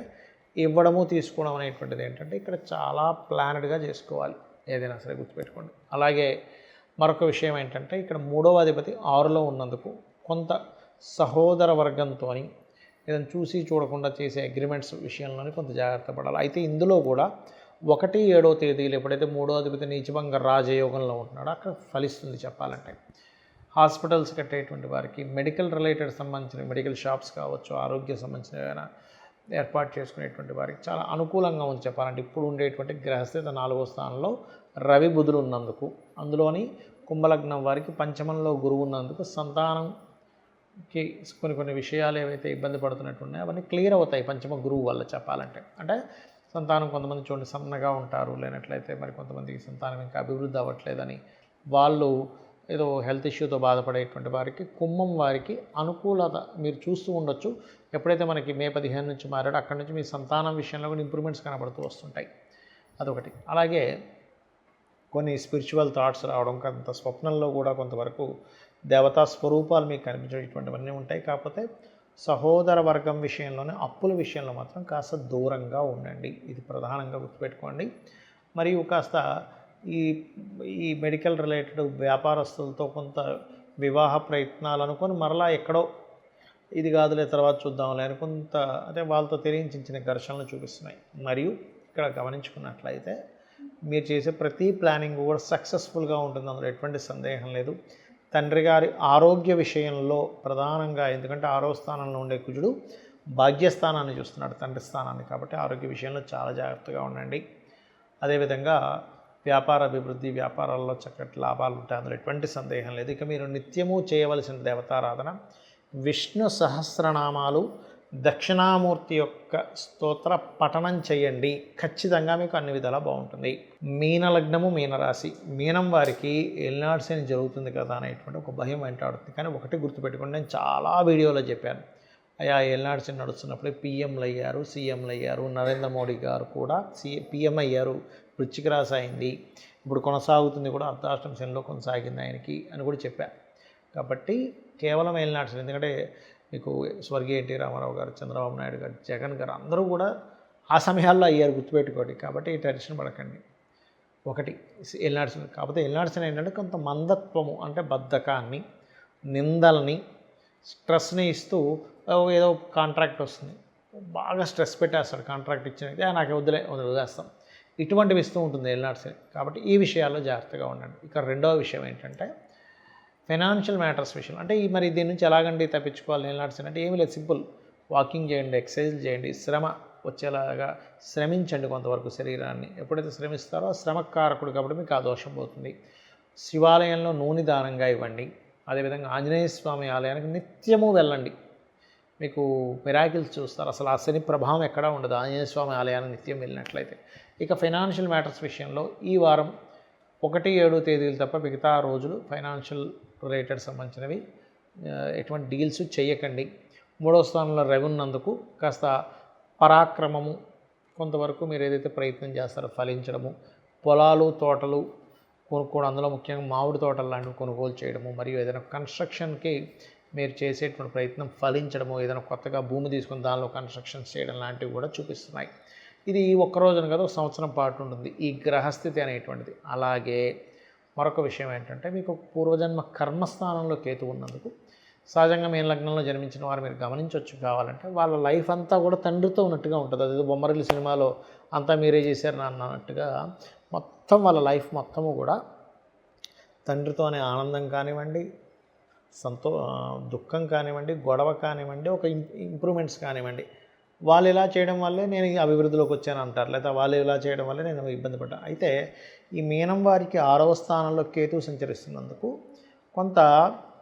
ఇవ్వడము తీసుకోవడం అనేటువంటిది ఏంటంటే ఇక్కడ చాలా ప్లానెడ్గా చేసుకోవాలి, ఏదైనా సరే గుర్తుపెట్టుకోండి. అలాగే మరొక విషయం ఏంటంటే ఇక్కడ 3వ అధిపతి 6లో ఉన్నందుకు కొంత సహోదర వర్గంతో ఏదైనా చూసి చూడకుండా చేసే అగ్రిమెంట్స్ విషయంలోనే కొంత జాగ్రత్త పడాలి. అయితే ఇందులో కూడా 1, 7 తేదీలు ఎప్పుడైతే 3వ అధిపతి నీచభంగ రాజయోగంలో ఉంటున్నాడో అక్కడ ఫలిస్తుంది చెప్పాలంటే. హాస్పిటల్స్ కట్టేటువంటి వారికి, మెడికల్ రిలేటెడ్ సంబంధించిన మెడికల్ షాప్స్ కావచ్చు, ఆరోగ్య సంబంధించిన ఏమైనా ఏర్పాటు చేసుకునేటువంటి వారికి చాలా అనుకూలంగా ఉంది చెప్పాలంటే. ఇప్పుడు ఉండేటువంటి గ్రహస్థితి 4వ స్థానంలో రవి బుధులు ఉన్నందుకు, అందులోని కుంభలగ్నం వారికి పంచమంలో గురువు ఉన్నందుకు సంతానంకి కొన్ని విషయాలు ఏవైతే ఇబ్బంది పడుతున్నట్టున్నాయో అవన్నీ క్లియర్ అవుతాయి పంచమ గురువు వల్ల చెప్పాలంటే. అంటే సంతానం కొంతమంది చూడండి సన్నగా ఉంటారు, లేనట్లయితే మరి కొంతమందికి సంతానం ఇంకా అభివృద్ధి అవ్వట్లేదని వాళ్ళు ఏదో హెల్త్ ఇష్యూతో బాధపడేటువంటి వారికి, కుంభం వారికి అనుకూలత మీరు చూస్తూ ఉండొచ్చు. ఎప్పుడైతే మనకి మే 15 నుంచి మారాడో అక్కడి నుంచి మీ సంతానం విషయంలో కూడా ఇంప్రూవ్మెంట్స్ కనబడుతూ వస్తుంటాయి. అదొకటి. అలాగే కొన్ని స్పిరిచువల్ థాట్స్ రావడం, కొంత స్వప్నంలో కూడా కొంతవరకు దేవతా స్వరూపాలు మీకు కనిపించేటువంటివన్నీ ఉంటాయి. కాకపోతే సహోదర వర్గం విషయంలోనే అప్పుల విషయంలో మాత్రం కాస్త దూరంగా ఉండండి. ఇది ప్రధానంగా గుర్తుపెట్టుకోండి. మరియు కాస్త ఈ ఈ మెడికల్ రిలేటెడ్ వ్యాపారస్తులతో కొంత వివాహ ప్రయత్నాలు అనుకొని మరలా ఎక్కడో ఇది కాదులే తర్వాత చూద్దాంలే అని కొంత అంటే వాళ్ళతో తెలియించిన ఘర్షణలు చూపిస్తున్నాయి. మరియు ఇక్కడ గమనించుకున్నట్లయితే మీరు చేసే ప్రతి ప్లానింగ్ కూడా సక్సెస్ఫుల్గా ఉంటుంది, అందులో ఎటువంటి సందేహం లేదు. తండ్రి గారి ఆరోగ్య విషయంలో ప్రధానంగా, ఎందుకంటే 6వ స్థానంలో ఉండే కుజుడు భాగ్యస్థానాన్ని చూస్తున్నాడు, తండ్రి స్థానాన్ని, కాబట్టి ఆరోగ్య విషయంలో చాలా జాగ్రత్తగా ఉండండి. అదేవిధంగా వ్యాపార అభివృద్ధి, వ్యాపారాల్లో చక్కటి లాభాలు ఉంటాయి, అందులో ఎటువంటి సందేహం లేదు. ఇక మీరు నిత్యము చేయవలసిన దేవతారాధన విష్ణు సహస్రనామాలు, దక్షిణామూర్తి యొక్క స్తోత్ర పఠనం చేయండి. ఖచ్చితంగా మీకు అన్ని విధాలా బాగుంటుంది. మీన లగ్నము, మీనరాశి, మీనం వారికి ఎల్నాడ్సేని జరుగుతుంది కదా అనేటువంటి ఒక భయం వెంటాడుతుంది. కానీ ఒకటి గుర్తుపెట్టుకోండి, నేను చాలా వీడియోలో చెప్పాను, అయ్యా ఎల్నాడ్సేని నడుస్తున్నప్పుడే పిఎంలు అయ్యారు, సీఎంలు అయ్యారు. నరేంద్ర మోడీ గారు కూడా పిఎం అయ్యారు, వృశ్చిక రాశి అయింది, ఇప్పుడు కొనసాగుతుంది కూడా, అర్ధాష్టమ శనిలో కొనసాగింది ఆయనకి అని కూడా చెప్పాను. కాబట్టి కేవలం ఎల్నాడ్సేని, ఎందుకంటే మీకు స్వర్గీయ ఎన్టీ రామారావు గారు, చంద్రబాబు నాయుడు గారు, జగన్ గారు అందరూ కూడా ఆ సమయాల్లో అయ్యారు, గుర్తుపెట్టుకోండి. కాబట్టి ఈ టెన్షన్ పడకండి. ఒకటి ఎల్నాడ్సేని. కాకపోతే ఎల్నాడ్సేని ఏంటంటే కొంత మందత్వము, అంటే బద్ధకాన్ని, నిందల్ని, స్ట్రెస్ని ఇస్తూ ఏదో కాంట్రాక్ట్ వస్తుంది, బాగా స్ట్రెస్ పెట్టేస్తాడు. కాంట్రాక్ట్ ఇచ్చినట్టే నాకు వదిలేస్తాం, ఇటువంటివి ఇస్తూ ఉంటుంది ఎల్నాడ్సేని. కాబట్టి ఈ విషయాల్లో జాగ్రత్తగా ఉండండి. ఇక రెండవ విషయం ఏంటంటే ఫైనాన్షియల్ మ్యాటర్స్ విషయం. అంటే మరి దీని నుంచి ఎలాగండి తప్పించుకోవాలి ఎల్నాడ్సేని అంటే ఏమీ లేదు, సింపుల్. వాకింగ్ చేయండి, ఎక్సర్సైజ్ చేయండి, శ్రమ వచ్చేలాగా శ్రమించండి కొంతవరకు శరీరాన్ని. ఎప్పుడైతే శ్రమిస్తారో శ్రమకారకుడు కాబట్టి మీకు ఆ దోషం పోతుంది. శివాలయంలో నూనె దానంగా ఇవ్వండి. అదేవిధంగా ఆంజనేయ స్వామి ఆలయానికి నిత్యము వెళ్ళండి, మీకు మిరాకిల్స్ చూస్తారు. అసలు ఆ శని ప్రభావం ఎక్కడా ఉండదు ఆంజనేయ స్వామి ఆలయానికి నిత్యం వెళ్ళినట్లయితే. ఇక ఫైనాన్షియల్ మ్యాటర్స్ విషయంలో ఈ వారం 1, 7 తేదీలు తప్ప మిగతా రోజులు ఫైనాన్షియల్ రిలేటెడ్ సంబంధించినవి ఎటువంటి డీల్స్ చేయకండి. 3వ స్థానంలో రవి ఉన్నందుకు కాస్త పరాక్రమము, కొంతవరకు మీరు ఏదైతే ప్రయత్నం చేస్తారో ఫలించడము, పొలాలు తోటలు కొనుక్కోవడం, అందులో ముఖ్యంగా మామిడి తోటలు లాంటివి కొనుగోలు చేయడము, మరియు ఏదైనా కన్స్ట్రక్షన్కి మీరు చేసేటువంటి ప్రయత్నం ఫలించడము, ఏదైనా కొత్తగా భూమి తీసుకుని దానిలో కన్స్ట్రక్షన్స్ చేయడం లాంటివి కూడా చూపిస్తున్నాయి. ఇది ఒక్కరోజున కదా, ఒక సంవత్సరం పాటు ఉంటుంది ఈ గ్రహస్థితి అనేటువంటిది. అలాగే మరొక విషయం ఏంటంటే మీకు పూర్వజన్మ కర్మస్థానంలో కేతు ఉన్నందుకు సహజంగా మీ లగ్నంలో జన్మించిన వారు మీరు గమనించవచ్చు. కావాలంటే వాళ్ళ లైఫ్ అంతా కూడా తండ్రితో ఉన్నట్టుగా ఉంటుంది. అదేదో బొమ్మరిల్లు సినిమాలో అంతా మీరే చేశారు అన్నట్టుగా మొత్తం వాళ్ళ లైఫ్ మొత్తము కూడా తండ్రితోనే ఆనందం కానివ్వండి, దుఃఖం కానివ్వండి, గొడవ కానివ్వండి, ఒక ఇంప్రూవ్మెంట్స్ కానివ్వండి, వాళ్ళు ఇలా చేయడం వల్లే నేను ఈ అభివృద్ధిలోకి వచ్చాను అంటారు, లేదా వాళ్ళు ఇలా చేయడం వల్లే నేను ఇబ్బంది పడ్డాను. అయితే ఈ మీనం వారికి 6వ స్థానంలో కేతు సంచరిస్తున్నందుకు కొంత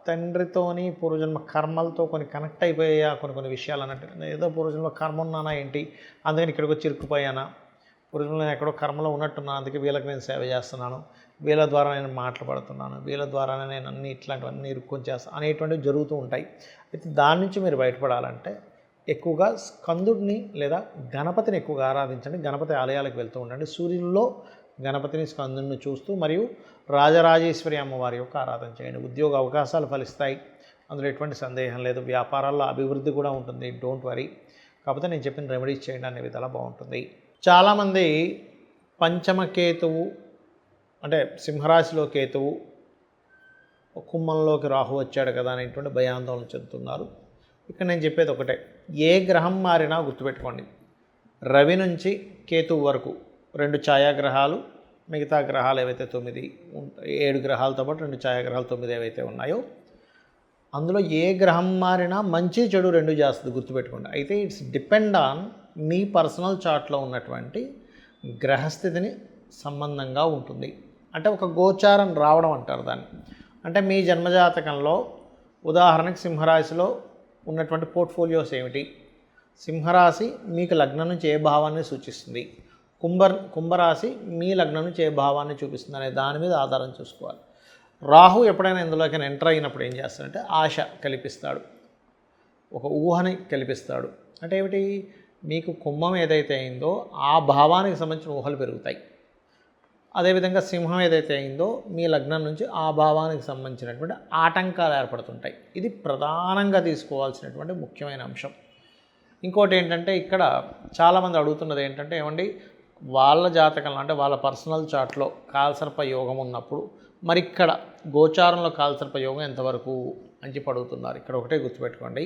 తండ్రితోని పూర్వజన్మ కర్మలతో కొన్ని కనెక్ట్ అయిపోయా కొన్ని విషయాలు అన్నట్టు. ఏదో పూర్వజన్మ కర్మ ఉన్నానా ఏంటి, అందుకని ఇక్కడికి వచ్చి ఇరుక్కుపోయానా, పూర్వజన్మలో నేను ఎక్కడో కర్మలో ఉన్నట్టున్నాను, అందుకే వీళ్ళకి నేను సేవ చేస్తున్నాను, వీళ్ళ ద్వారా నేను మాట్లాడుతున్నాను, వీళ్ళ ద్వారానే నేను అన్ని ఇట్లాంటివన్నీ ఇరుక్కొని చేస్తాను అనేటువంటివి జరుగుతూ ఉంటాయి. అయితే దాని నుంచి మీరు బయటపడాలంటే ఎక్కువగా స్కందుడిని లేదా గణపతిని ఎక్కువగా ఆరాధించండి. గణపతి ఆలయాలకు వెళ్తూ ఉండండి. సూర్యుల్లో గణపతిని, స్కందుని చూస్తూ మరియు రాజరాజేశ్వరి అమ్మవారి యొక్క ఆరాధన చేయండి. ఉద్యోగ అవకాశాలు ఫలిస్తాయి, అందులో ఎటువంటి సందేహం లేదు. వ్యాపారాల్లో అభివృద్ధి కూడా ఉంటుంది, డోంట్ వరీ. కాకపోతే నేను చెప్పిన రెమెడీస్ చేయండి అనే విధాలా బాగుంటుంది. చాలామంది పంచమకేతువు అంటే సింహరాశిలో కేతువు, కుంభంలోకి రాహు వచ్చాడు కదా అనేటువంటి భయాందోళన చెందుతున్నారు. ఇక్కడ నేను చెప్పేది ఒకటే, ఏ గ్రహం మారినా గుర్తుపెట్టుకోండి, రవి నుంచి కేతువు వరకు 2 ఛాయాగ్రహాలు, మిగతా గ్రహాలు ఏవైతే 7 గ్రహాలతో పాటు 2 ఛాయాగ్రహాలు 9 ఏవైతే ఉన్నాయో అందులో ఏ గ్రహం మారినా మంచి చెడు 2 చేస్తుంది, గుర్తుపెట్టుకోండి. అయితే ఇట్స్ డిపెండ్ ఆన్ మీ పర్సనల్ చార్ట్లో ఉన్నటువంటి గ్రహస్థితిని సంబంధంగా ఉంటుంది. అంటే ఒక గోచారం రావడం అంటారు దాన్ని. అంటే మీ జన్మజాతకంలో ఉదాహరణకి సింహరాశిలో ఉన్నటువంటి పోర్ట్ఫోలియోస్ ఏమిటి, సింహరాశి మీకు లగ్నం నుంచి ఏ భావాన్ని సూచిస్తుంది, కుంభరాశి మీ లగ్నం నుంచి ఏ భావాన్ని చూపిస్తుంది అనే దాని మీద ఆధారం చూసుకోవాలి. రాహు ఎప్పుడైనా ఇందులోకి ఎంటర్ అయినప్పుడు ఏం చేస్తాడంటే ఆశ కల్పిస్తాడు, ఒక ఊహని కల్పిస్తాడు. అంటే ఏమిటి, మీకు కుంభం ఏదైతే అయిందో ఆ భావానికి సంబంధించిన ఊహలు పెరుగుతాయి. అదేవిధంగా సింహం ఏదైతే అయిందో మీ లగ్నం నుంచి ఆ భావానికి సంబంధించినటువంటి ఆటంకాలు ఏర్పడుతుంటాయి. ఇది ప్రధానంగా తీసుకోవాల్సినటువంటి ముఖ్యమైన అంశం. ఇంకోటి ఏంటంటే ఇక్కడ చాలామంది అడుగుతున్నది ఏంటంటే, ఏమండి వాళ్ళ జాతకంలో అంటే వాళ్ళ పర్సనల్ చార్ట్లో కాలసర్ప యోగం ఉన్నప్పుడు మరి ఇక్కడ గోచారంలో కాలసర్ప యోగం ఎంతవరకు అని చెప్పి అడుగుతున్నారు. ఇక్కడ ఒకటే గుర్తుపెట్టుకోండి,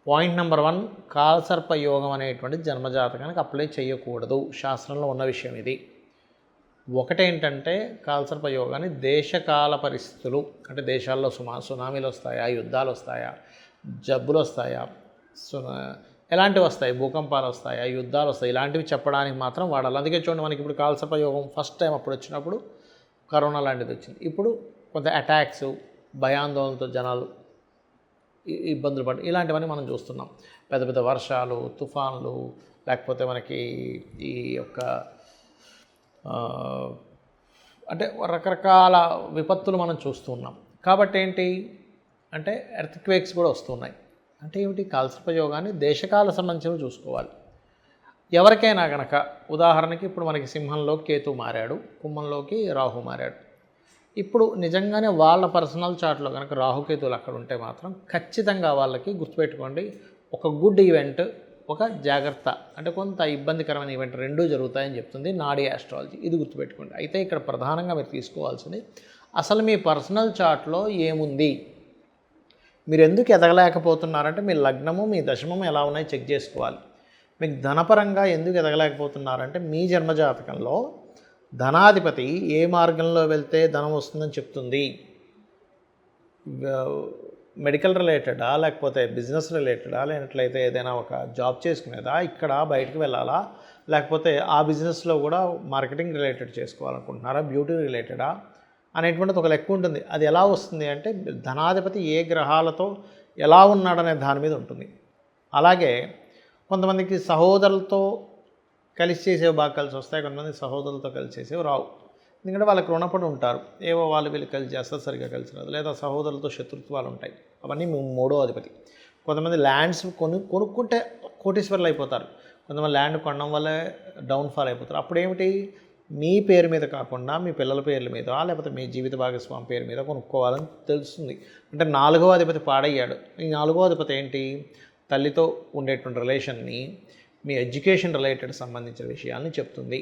పాయింట్ నెంబర్ 1, కాలసర్ప యోగం అనేటువంటి జన్మజాతకానికి అప్లై చేయకూడదు. శాస్త్రంలో ఉన్న విషయం ఇది. ఒకటేంటంటే కాలసర్ప యోగాన్ని దేశకాల పరిస్థితులు అంటే దేశాల్లో సునామీలు వస్తాయా, యుద్ధాలు వస్తాయా, జబ్బులు వస్తాయా, ఎలాంటివి వస్తాయి, భూకంపాలు వస్తాయా, యుద్ధాలు వస్తాయి, ఇలాంటివి చెప్పడానికి మాత్రం వాడాలి. అందుకే చూడండి, మనకి ఇప్పుడు కాలసర్ప యోగం ఫస్ట్ టైం అప్పుడు వచ్చినప్పుడు కరోనా లాంటిది వచ్చింది. ఇప్పుడు కొంత అటాక్స్, భయాందోళనతో జనాలు ఇబ్బందులు పడి ఇలాంటివన్నీ మనం చూస్తున్నాం. పెద్ద పెద్ద వర్షాలు, తుఫాన్లు, లేకపోతే మనకి ఈ యొక్క అంటే రకరకాల విపత్తులు మనం చూస్తున్నాం. కాబట్టి ఏంటి అంటే ఎర్త్క్వేక్స్ కూడా వస్తున్నాయి. అంటే ఏమిటి, కాలసర్ప యోగాన్ని దేశకాల సంబంధించినవి చూసుకోవాలి. ఎవరికైనా కనుక ఉదాహరణకి ఇప్పుడు మనకి సింహంలో కేతు మారాడు, కుంభంలోకి రాహు మారాడు. ఇప్పుడు నిజంగానే వాళ్ళ పర్సనల్ చార్ట్లో కనుక రాహుకేతువులు అక్కడ ఉంటే మాత్రం ఖచ్చితంగా వాళ్ళకి గుర్తుపెట్టుకోండి, ఒక గుడ్ ఈవెంట్, ఒక జాగ్రత్త అంటే కొంత ఇబ్బందికరమైన ఈవెంట్ రెండూ జరుగుతాయని చెప్తుంది నాడీ ఆస్ట్రాలజీ. ఇది గుర్తుపెట్టుకోండి. అయితే ఇక్కడ ప్రధానంగా మీరు తీసుకోవాల్సింది అసలు మీ పర్సనల్ చార్ట్లో ఏముంది, మీరు ఎందుకు ఎదగలేకపోతున్నారంటే మీ లగ్నము మీ దశమము ఎలా ఉన్నాయి చెక్ చేసుకోవాలి. మీకు ధనపరంగా ఎందుకు ఎదగలేకపోతున్నారంటే మీ జన్మజాతకంలో ధనాధిపతి ఏ మార్గంలో వెళ్తే ధనం వస్తుందని చెప్తుంది. మెడికల్ రిలేటెడా, లేకపోతే బిజినెస్ రిలేటెడా, లేనట్లయితే ఏదైనా ఒక జాబ్ చేసుకునేదా, ఇక్కడ బయటకు వెళ్ళాలా, లేకపోతే ఆ బిజినెస్లో కూడా మార్కెటింగ్ రిలేటెడ్ చేసుకోవాలనుకుంటున్నారా, బ్యూటీ రిలేటెడా అనేటువంటిది ఒక లెక్క ఉంటుంది. అది ఎలా వస్తుంది అంటే ధనాధిపతి ఏ గ్రహాలతో ఎలా ఉన్నాడనే దాని మీద ఉంటుంది. అలాగే కొంతమందికి సహోదరులతో కలిసి చేసేవి బాగా కలిసి వస్తాయి, కొంతమంది సహోదరులతో కలిసి చేసేవి రావు. ఎందుకంటే వాళ్ళకి రుణపడి ఉంటారు, ఏవో వాళ్ళు వీళ్ళు కలిసి చేస్తారు, సరిగ్గా కలిసి రాదు, లేదా సహోదరులతో శత్రుత్వాలు ఉంటాయి. అవన్నీ మూడో అధిపతి. కొంతమంది ల్యాండ్స్ కొనుక్కుంటే కోటీశ్వర్లు అయిపోతారు, కొంతమంది ల్యాండ్ కొనడం వల్లే డౌన్ఫాల్ అయిపోతారు. అప్పుడు ఏమిటి, మీ పేరు మీద కాకుండా మీ పిల్లల పేర్ల మీద లేకపోతే మీ జీవిత భాగస్వామి పేరు మీద కొనుక్కోవాలని తెలుస్తుంది. అంటే 4వ అధిపతి పాడయ్యాడు. ఈ 4వ అధిపతి ఏంటి, తల్లితో ఉండేటువంటి రిలేషన్ని, మీ ఎడ్యుకేషన్ రిలేటెడ్ సంబంధించిన విషయాల్ని చెప్తుంది.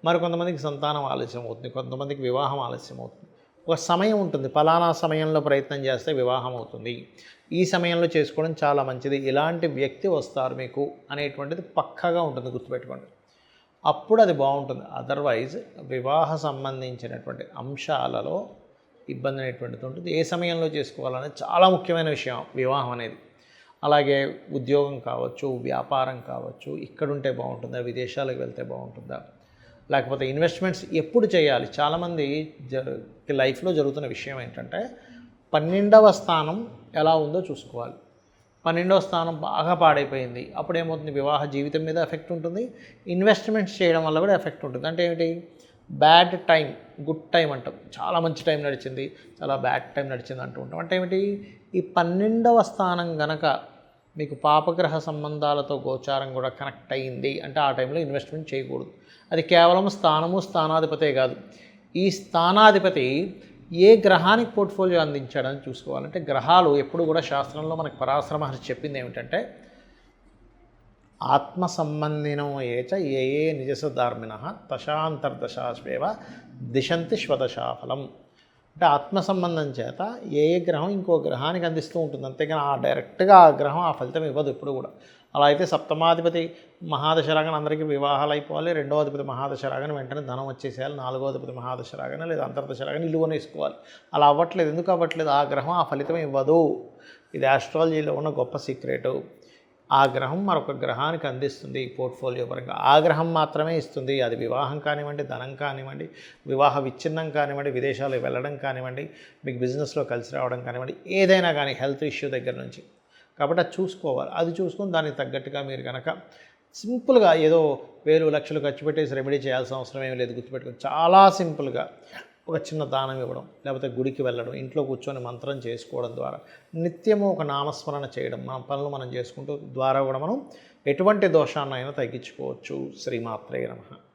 మరి కొంతమందికి సంతానం ఆలస్యం అవుతుంది, కొంతమందికి వివాహం ఆలస్యం అవుతుంది. ఒక సమయం ఉంటుంది, ఫలానా సమయంలో ప్రయత్నం చేస్తే వివాహం అవుతుంది, ఈ సమయంలో చేసుకోవడం చాలా మంచిది, ఇలాంటి వ్యక్తి వస్తారు మీకు అనేటువంటిది పక్కాగా ఉంటుంది, గుర్తుపెట్టుకోండి. అప్పుడు అది బాగుంటుంది. అదర్వైజ్ వివాహ సంబంధించినటువంటి అంశాలలో ఇబ్బంది అనేటువంటిది ఉంటుంది. ఏ సమయంలో చేసుకోవాలనేది చాలా ముఖ్యమైన విషయం వివాహం అనేది. అలాగే ఉద్యోగం కావచ్చు, వ్యాపారం కావచ్చు, ఇక్కడుంటే బాగుంటుందా, విదేశాలకు వెళ్తే బాగుంటుందా, లేకపోతే ఇన్వెస్ట్మెంట్స్ ఎప్పుడు చేయాలి. చాలామంది లైఫ్లో జరుగుతున్న విషయం ఏంటంటే 12వ స్థానం ఎలా ఉందో చూసుకోవాలి. 12వ స్థానం బాగా పాడైపోయింది, అప్పుడు ఏమవుతుంది, వివాహ జీవితం మీద ఎఫెక్ట్ ఉంటుంది, ఇన్వెస్ట్మెంట్స్ చేయడం వల్ల కూడా ఎఫెక్ట్ ఉంటుంది. అంటే ఏమిటి, బ్యాడ్ టైం గుడ్ టైం అంటాం, చాలా మంచి టైం నడిచింది, చాలా బ్యాడ్ టైం నడిచింది అంటూ ఉంటాం. అంటే ఏమిటి, ఈ 12వ స్థానం గనక మీకు పాపగ్రహ సంబంధాలతో గోచారం కూడా కనెక్ట్ అయ్యింది అంటే ఆ టైంలో ఇన్వెస్ట్మెంట్ చేయకూడదు. అది కేవలం స్థానము స్థానాధిపతే కాదు, ఈ స్థానాధిపతి ఏ గ్రహానికి పోర్ట్ఫోలియో అందించాడని చూసుకోవాలంటే గ్రహాలు ఎప్పుడు కూడా శాస్త్రంలో మనకు పరాశర మహర్షి చెప్పింది ఏమిటంటే ఆత్మ సంబంధినో ఏచ ఏ ఏ నిజసధార్మిణ దశాంతర్దశాశ్వేవ దిశంతి స్వదశాఫలం. అంటే ఆత్మ సంబంధం చేత ఏ ఏ గ్రహం ఇంకో గ్రహానికి అందిస్తూ ఉంటుంది, అంతేగాని డైరెక్ట్గా ఆ గ్రహం ఆ ఫలితం ఇవ్వదు ఎప్పుడు కూడా. అలా అయితే సప్తమాధిపతి మహాదశ రాగానే అందరికీ వివాహాలు అయిపోవాలి, 2వ అధిపతి మహాదశ రాగానే వెంటనే ధనం వచ్చేసేయాలి, 4వ అధిపతి మహాదశ రాగానే లేదా అంతర్దశ రాగానే ఇల్లు వేసుకోవాలి. అలా అవ్వట్లేదు. ఎందుకు అవ్వట్లేదు, ఆ గ్రహం ఆ ఫలితం ఇవ్వదు. ఇది ఆస్ట్రాలజీలో ఉన్న గొప్ప సీక్రెటు. ఆ గ్రహం మరొక గ్రహానికి అందిస్తుంది పోర్ట్ఫోలియో పరంగా, ఆ గ్రహం మాత్రమే ఇస్తుంది. అది వివాహం కానివ్వండి, ధనం కానివ్వండి, వివాహ విచ్ఛిన్నం కానివ్వండి, విదేశాలకు వెళ్ళడం కానివ్వండి, మీకు బిజినెస్లో కలిసి రావడం కానివ్వండి, ఏదైనా కానీ హెల్త్ ఇష్యూ దగ్గర నుంచి. కాబట్టి అది చూసుకోవాలి. అది చూసుకొని దానికి తగ్గట్టుగా మీరు కనుక సింపుల్గా ఏదో 1000 లక్షలు ఖర్చు పెట్టేసి రెమెడీ చేయాల్సిన అవసరం ఏమీ లేదు. గుర్తుపెట్టుకొని చాలా సింపుల్గా ఒక చిన్న దానం ఇవ్వడం, లేకపోతే గుడికి వెళ్ళడం, ఇంట్లో కూర్చొని మంత్రం చేసుకోవడం ద్వారా నిత్యము ఒక నామస్మరణ చేయడం, మన పనులు మనం చేసుకుంటూ ద్వారా కూడా మనం ఎటువంటి దోషాన్నైనా తగ్గించుకోవచ్చు. శ్రీమాత్రే నమః.